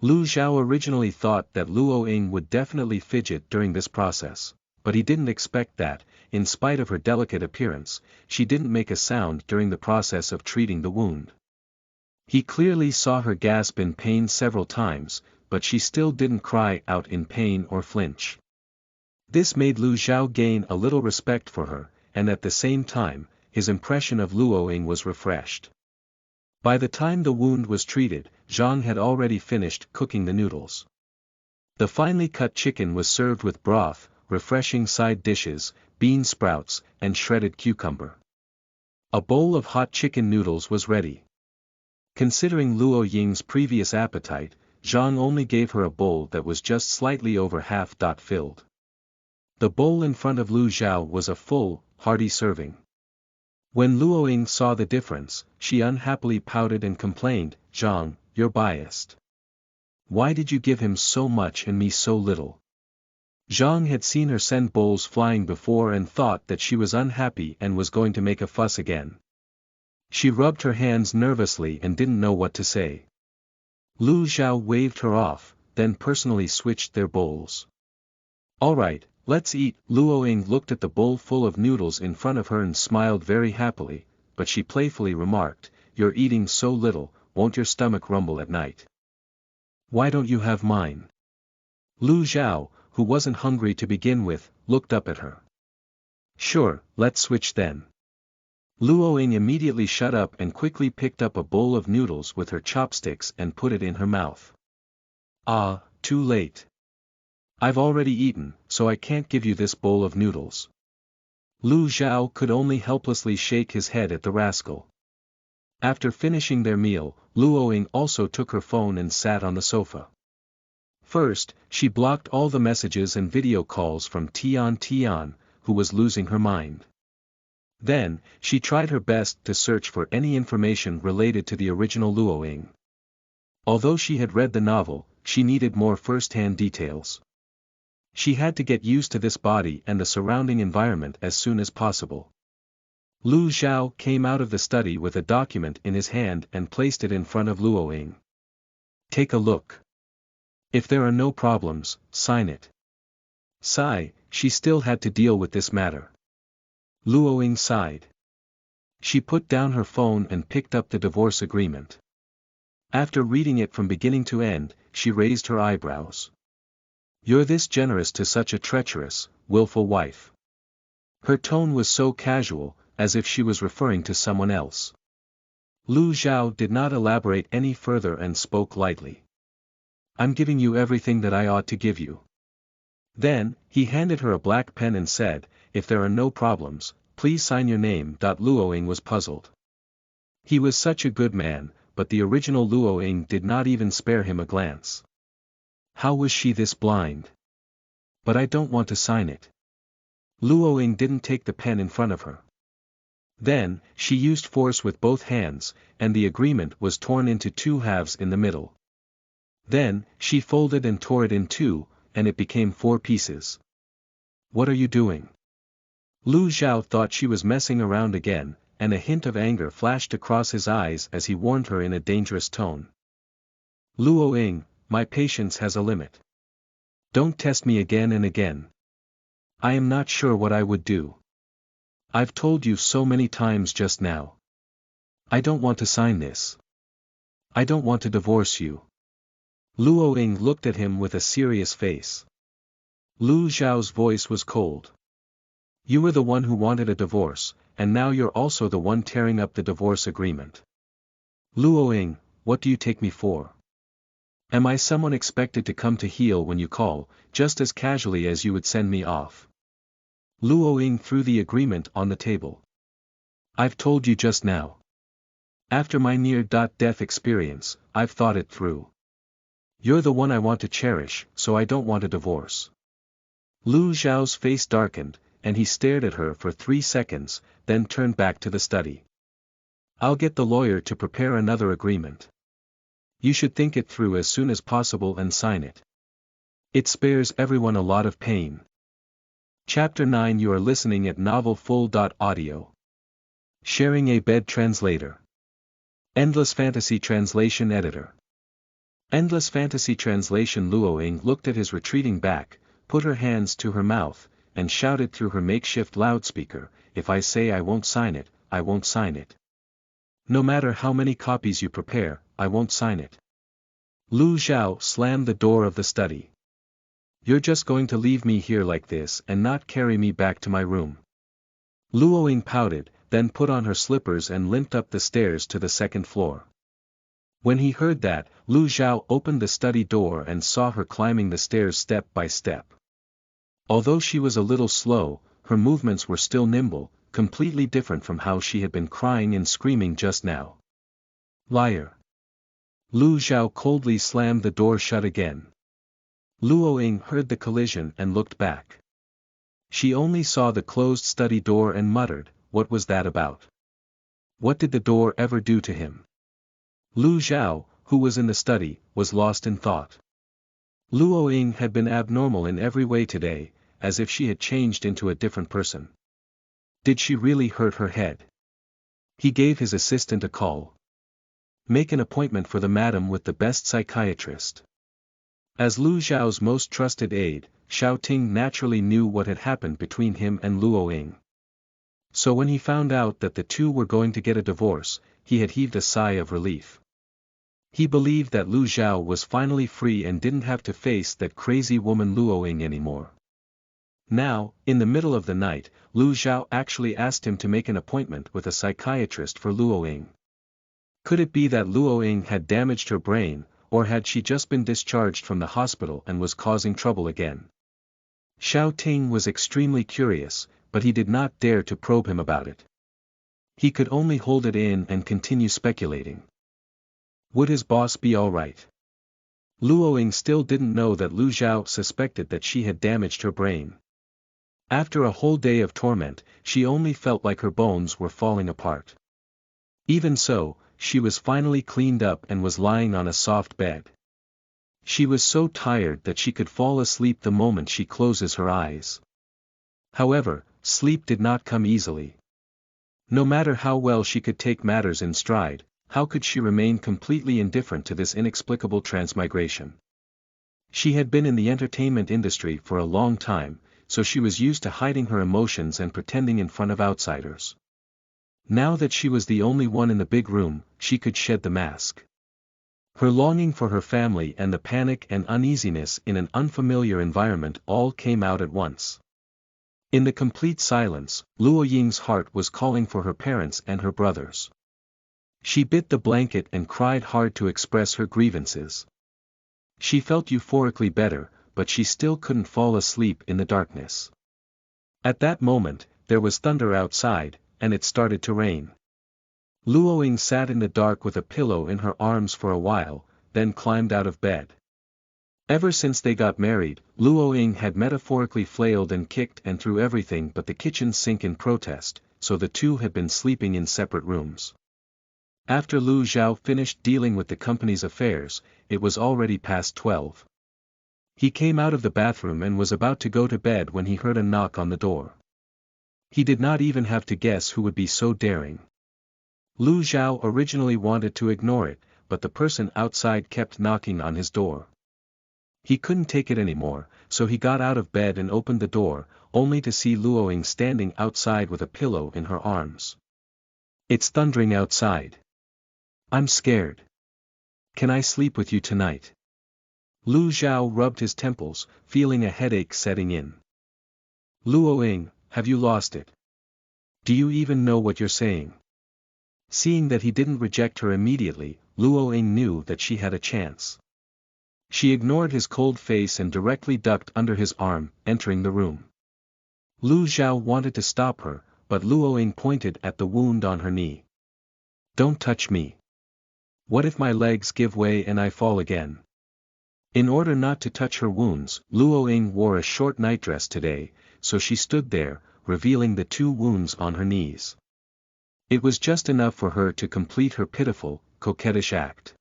Lu Xiao originally thought that Luoying would definitely fidget during this process, but he didn't expect that, in spite of her delicate appearance, she didn't make a sound during the process of treating the wound. He clearly saw her gasp in pain several times, but she still didn't cry out in pain or flinch. This made Lu Xiao gain a little respect for her, and at the same time, his impression of Luoying was refreshed. By the time the wound was treated, Zhang had already finished cooking the noodles. The finely cut chicken was served with broth, refreshing side dishes, bean sprouts, and shredded cucumber. A bowl of hot chicken noodles was ready. Considering Luoying's previous appetite, Zhang only gave her a bowl that was just slightly over half filled. The bowl in front of Lu Xiao was a full, hearty serving. When Luoying saw the difference, she unhappily pouted and complained, Zhang, you're biased. Why did you give him so much and me so little? Zhang had seen her send bowls flying before and thought that she was unhappy and was going to make a fuss again. She rubbed her hands nervously and didn't know what to say. Lu Xiao waved her off, then personally switched their bowls. All right, let's eat. Luoying looked at the bowl full of noodles in front of her and smiled very happily, but she playfully remarked, you're eating so little, won't your stomach rumble at night? Why don't you have mine? Lu Xiao, who wasn't hungry to begin with, looked up at her. Sure, let's switch then. Luoying immediately shut up and quickly picked up a bowl of noodles with her chopsticks and put it in her mouth. Ah, too late. I've already eaten, so I can't give you this bowl of noodles. Lu Xiao could only helplessly shake his head at the rascal. After finishing their meal, Luoying also took her phone and sat on the sofa. First, she blocked all the messages and video calls from Tian, who was losing her mind. Then, she tried her best to search for any information related to the original Luoying. Although she had read the novel, she needed more first-hand details. She had to get used to this body and the surrounding environment as soon as possible. Lu Xiao came out of the study with a document in his hand and placed it in front of Luoying. Take a look. If there are no problems, sign it. Sigh, she still had to deal with this matter. Luoying sighed. She put down her phone and picked up the divorce agreement. After reading it from beginning to end, she raised her eyebrows. You're this generous to such a treacherous, willful wife. Her tone was so casual, as if she was referring to someone else. Lu Xiao did not elaborate any further and spoke lightly. I'm giving you everything that I ought to give you. Then, he handed her a black pen and said, if there are no problems, please sign your name. Luoying was puzzled. He was such a good man, but the original Luoying did not even spare him a glance. How was she this blind? But I don't want to sign it. Luoying didn't take the pen in front of her. Then, she used force with both hands, and the agreement was torn into two halves in the middle. Then, she folded and tore it in two, and it became 4 pieces. What are you doing? Lu Xiao thought she was messing around again, and a hint of anger flashed across his eyes as he warned her in a dangerous tone. Luoying, my patience has a limit. Don't test me again and again. I am not sure what I would do. I've told you so many times just now. I don't want to sign this. I don't want to divorce you. Luoying looked at him with a serious face. Lu Xiao's voice was cold. You were the one who wanted a divorce, and now you're also the one tearing up the divorce agreement. Luoying, what do you take me for? Am I someone expected to come to heel when you call, just as casually as you would send me off? Luoying threw the agreement on the table. I've told you just now. After my near-death experience, I've thought it through. You're the one I want to cherish, so I don't want a divorce. Lu Xiao's face darkened, and he stared at her for 3 seconds, then turned back to the study. I'll get the lawyer to prepare another agreement. You should think it through as soon as possible and sign it. It spares everyone a lot of pain. Chapter 9. You are listening at NovelFull.audio. Sharing a bed translator. Endless Fantasy Translation Editor. Endless Fantasy Translation. Luo Ying looked at his retreating back, put her hands to her mouth, and shouted through her makeshift loudspeaker, "If I say I won't sign it, I won't sign it. No matter how many copies you prepare, I won't sign it." Lu Xiao slammed the door of the study. "You're just going to leave me here like this and not carry me back to my room?" Luo Ying pouted, then put on her slippers and limped up the stairs to the second floor. When he heard that, Lu Xiao opened the study door and saw her climbing the stairs step by step. Although she was a little slow, her movements were still nimble, completely different from how she had been crying and screaming just now. "Liar!" Lu Xiao coldly slammed the door shut again. Luo Ying heard the collision and looked back. She only saw the closed study door and muttered, "What was that about? What did the door ever do to him?" Lu Xiao, who was in the study, was lost in thought. Luo Ying had been abnormal in every way today, as if she had changed into a different person. Did she really hurt her head? He gave his assistant a call. "Make an appointment for the madam with the best psychiatrist." As Lu Xiao's most trusted aide, Xiao Ting naturally knew what had happened between him and Luo Ying. So when he found out that the two were going to get a divorce, he had heaved a sigh of relief. He believed that Lu Xiao was finally free and didn't have to face that crazy woman Luo Ying anymore. Now, in the middle of the night, Lu Xiao actually asked him to make an appointment with a psychiatrist for Luo Ying. Could it be that Luo Ying had damaged her brain, or had she just been discharged from the hospital and was causing trouble again? Xiao Ting was extremely curious, but he did not dare to probe him about it. He could only hold it in and continue speculating. Would his boss be alright? Luo Ying still didn't know that Lu Xiao suspected that she had damaged her brain. After a whole day of torment, she only felt like her bones were falling apart. Even so, she was finally cleaned up and was lying on a soft bed. She was so tired that she could fall asleep the moment she closes her eyes. However, sleep did not come easily. No matter how well she could take matters in stride, how could she remain completely indifferent to this inexplicable transmigration? She had been in the entertainment industry for a long time, so she was used to hiding her emotions and pretending in front of outsiders. Now that she was the only one in the big room, she could shed the mask. Her longing for her family and the panic and uneasiness in an unfamiliar environment all came out at once. In the complete silence, Luo Ying's heart was calling for her parents and her brothers. She bit the blanket and cried hard to express her grievances. She felt euphorically better, but she still couldn't fall asleep in the darkness. At that moment, there was thunder outside, and it started to rain. Luo Ying sat in the dark with a pillow in her arms for a while, then climbed out of bed. Ever since they got married, Luo Ying had metaphorically flailed and kicked and threw everything but the kitchen sink in protest, so the two had been sleeping in separate rooms. After Lu Xiao finished dealing with the company's affairs, it was already past 12. He came out of the bathroom and was about to go to bed when he heard a knock on the door. He did not even have to guess who would be so daring. Lu Xiao originally wanted to ignore it, but the person outside kept knocking on his door. He couldn't take it anymore, so he got out of bed and opened the door, only to see Luo Ying standing outside with a pillow in her arms. "It's thundering outside. I'm scared. Can I sleep with you tonight?" Lu Xiao rubbed his temples, feeling a headache setting in. "Luo Ying, have you lost it? Do you even know what you're saying?" Seeing that he didn't reject her immediately, Luo Ying knew that she had a chance. She ignored his cold face and directly ducked under his arm, entering the room. Lu Xiao wanted to stop her, but Luoying pointed at the wound on her knee. Don't touch me. What if my legs give way and I fall again? In order not to touch her wounds, Luoying wore a short nightdress today, so she stood there, revealing the 2 wounds on her knees. It was just enough for her to complete her pitiful, coquettish act.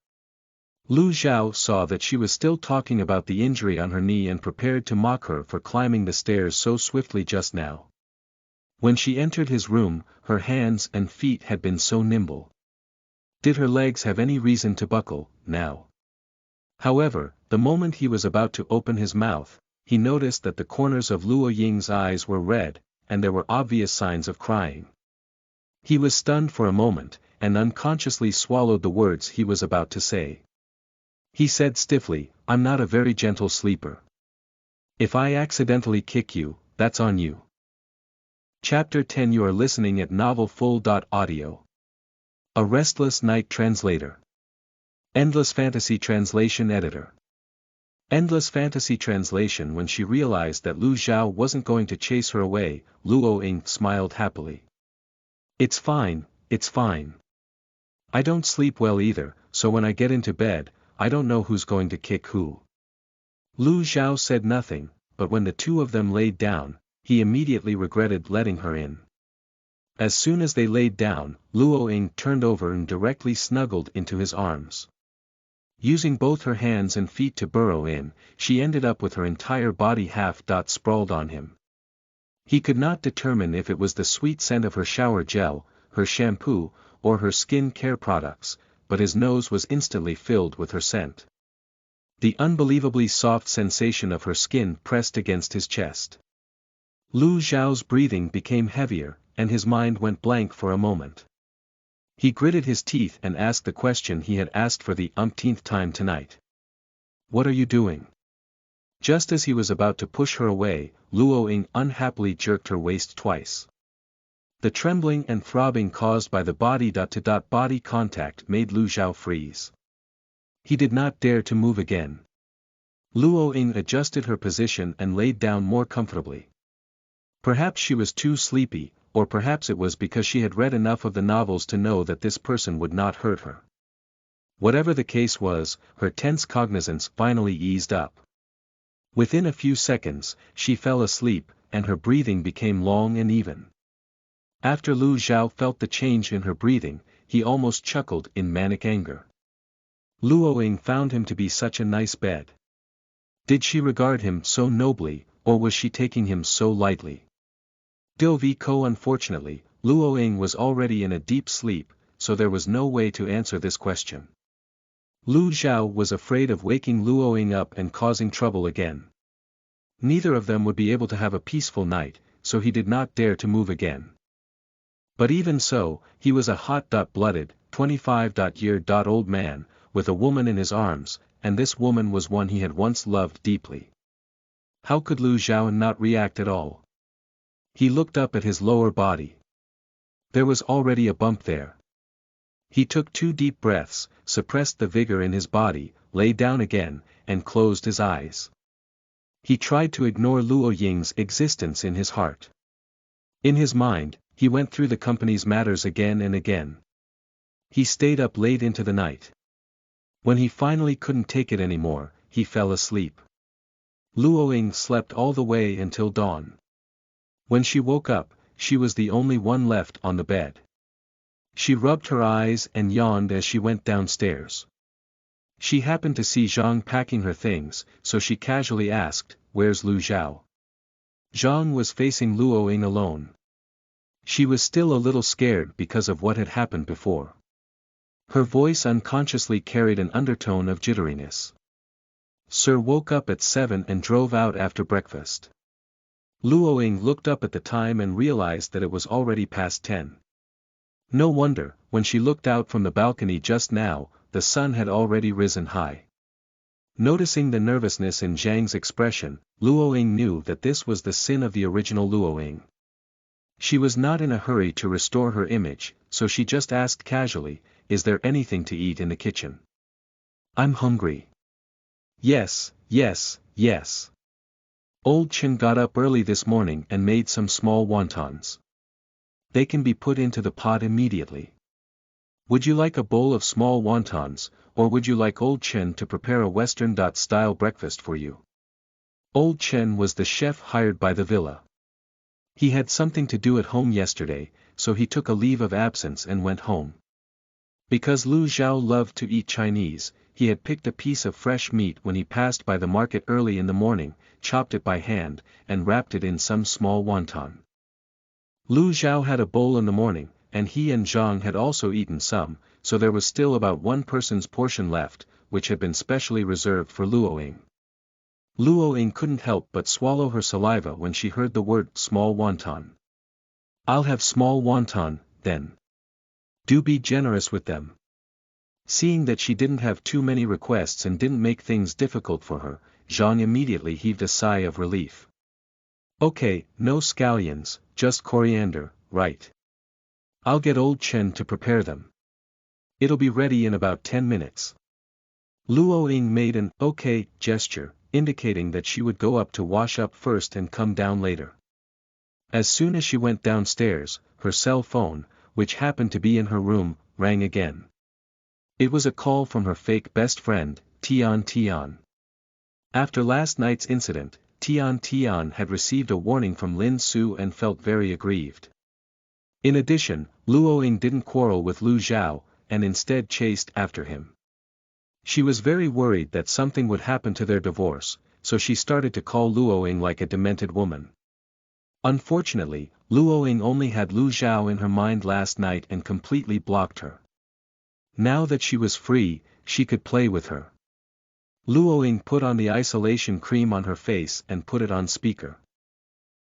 Lu Xiao saw that she was still talking about the injury on her knee and prepared to mock her for climbing the stairs so swiftly just now. When she entered his room, her hands and feet had been so nimble. Did her legs have any reason to buckle, now? However, the moment he was about to open his mouth, he noticed that the corners of Luoying's eyes were red, and there were obvious signs of crying. He was stunned for a moment, and unconsciously swallowed the words he was about to say. He said stiffly, I'm not a very gentle sleeper. If I accidentally kick you, that's on you. Chapter 10. You are listening at NovelFull.audio. A Restless Night Translator. Endless Fantasy Translation Editor. Endless Fantasy Translation. When she realized that Lu Xiao wasn't going to chase her away, Luoying smiled happily. It's fine, it's fine. I don't sleep well either, so when I get into bed, I don't know who's going to kick who. Lu Xiao said nothing, but when the 2 of them laid down, he immediately regretted letting her in. As soon as they laid down, Luoying turned over and directly snuggled into his arms. Using both her hands and feet to burrow in, she ended up with her entire body half-sprawled on him. He could not determine if it was the sweet scent of her shower gel, her shampoo, or her skin care products, but his nose was instantly filled with her scent. The unbelievably soft sensation of her skin pressed against his chest. Lu Xiao's breathing became heavier, and his mind went blank for a moment. He gritted his teeth and asked the question he had asked for the umpteenth time tonight. What are you doing? Just as he was about to push her away, Luoying unhappily jerked her waist twice. The trembling and throbbing caused by the body-to-body contact made Lu Xiao freeze. He did not dare to move again. Luoying adjusted her position and laid down more comfortably. Perhaps she was too sleepy, or perhaps it was because she had read enough of the novels to know that this person would not hurt her. Whatever the case was, her tense cognizance finally eased up. Within a few seconds, she fell asleep, and her breathing became long and even. After Lu Xiao felt the change in her breathing, he almost chuckled in manic anger. Luoying found him to be such a nice bed. Did she regard him so nobly, or was she taking him so lightly? Unfortunately, Luoying was already in a deep sleep, so there was no way to answer this question. Lu Xiao was afraid of waking Luoying up and causing trouble again. Neither of them would be able to have a peaceful night, so he did not dare to move again. But even so, he was a hot-blooded, 25-year-old man, with a woman in his arms, and this woman was one he had once loved deeply. How could Lu Xiao not react at all? He looked up at his lower body. There was already a bump there. He took 2 deep breaths, suppressed the vigor in his body, lay down again, and closed his eyes. He tried to ignore Luoying's existence in his heart. In his mind, he went through the company's matters again and again. He stayed up late into the night. When he finally couldn't take it anymore, he fell asleep. Luoying slept all the way until dawn. When she woke up, she was the only one left on the bed. She rubbed her eyes and yawned as she went downstairs. She happened to see Zhang packing her things, so she casually asked, "Where's Lu Xiao?" Zhang was facing Luoying alone. She was still a little scared because of what had happened before. Her voice unconsciously carried an undertone of jitteriness. Sir woke up at 7 and drove out after breakfast. Luoying looked up at the time and realized that it was already past 10. No wonder, when she looked out from the balcony just now, the sun had already risen high. Noticing the nervousness in Zhang's expression, Luoying knew that this was the sin of the original Luoying. She was not in a hurry to restore her image, so she just asked casually, "Is there anything to eat in the kitchen?" "I'm hungry." "Yes, yes, yes. Old Chen got up early this morning and made some small wontons. They can be put into the pot immediately. Would you like a bowl of small wontons, or would you like Old Chen to prepare a Western-style breakfast for you? Old Chen was the chef hired by the villa. He had something to do at home yesterday, so he took a leave of absence and went home. Because Lu Zhao loved to eat Chinese, he had picked a piece of fresh meat when he passed by the market early in the morning, chopped it by hand, and wrapped it in some small wonton. Lu Zhao had a bowl in the morning, and he and Zhang had also eaten some, so there was still about one person's portion left, which had been specially reserved for Luoying. Luoying couldn't help but swallow her saliva when she heard the word small wonton. I'll have small wonton, then. Do be generous with them. Seeing that she didn't have too many requests and didn't make things difficult for her, Zhang immediately heaved a sigh of relief. Okay, no scallions, just coriander, right? I'll get Old Chen to prepare them. It'll be ready in about 10 minutes. Luoying made an okay gesture, indicating that she would go up to wash up first and come down later. As soon as she went downstairs, her cell phone, which happened to be in her room, rang again. It was a call from her fake best friend, Tian Tian. After last night's incident, Tian Tian had received a warning from Lin Su and felt very aggrieved. In addition, Luoying didn't quarrel with Lu Zhao, and instead chased after him. She was very worried that something would happen to their divorce, so she started to call Luoying like a demented woman. Unfortunately, Luoying only had Lu Zhao in her mind last night and completely blocked her. Now that she was free, she could play with her. Luoying put on the isolation cream on her face and put it on speaker.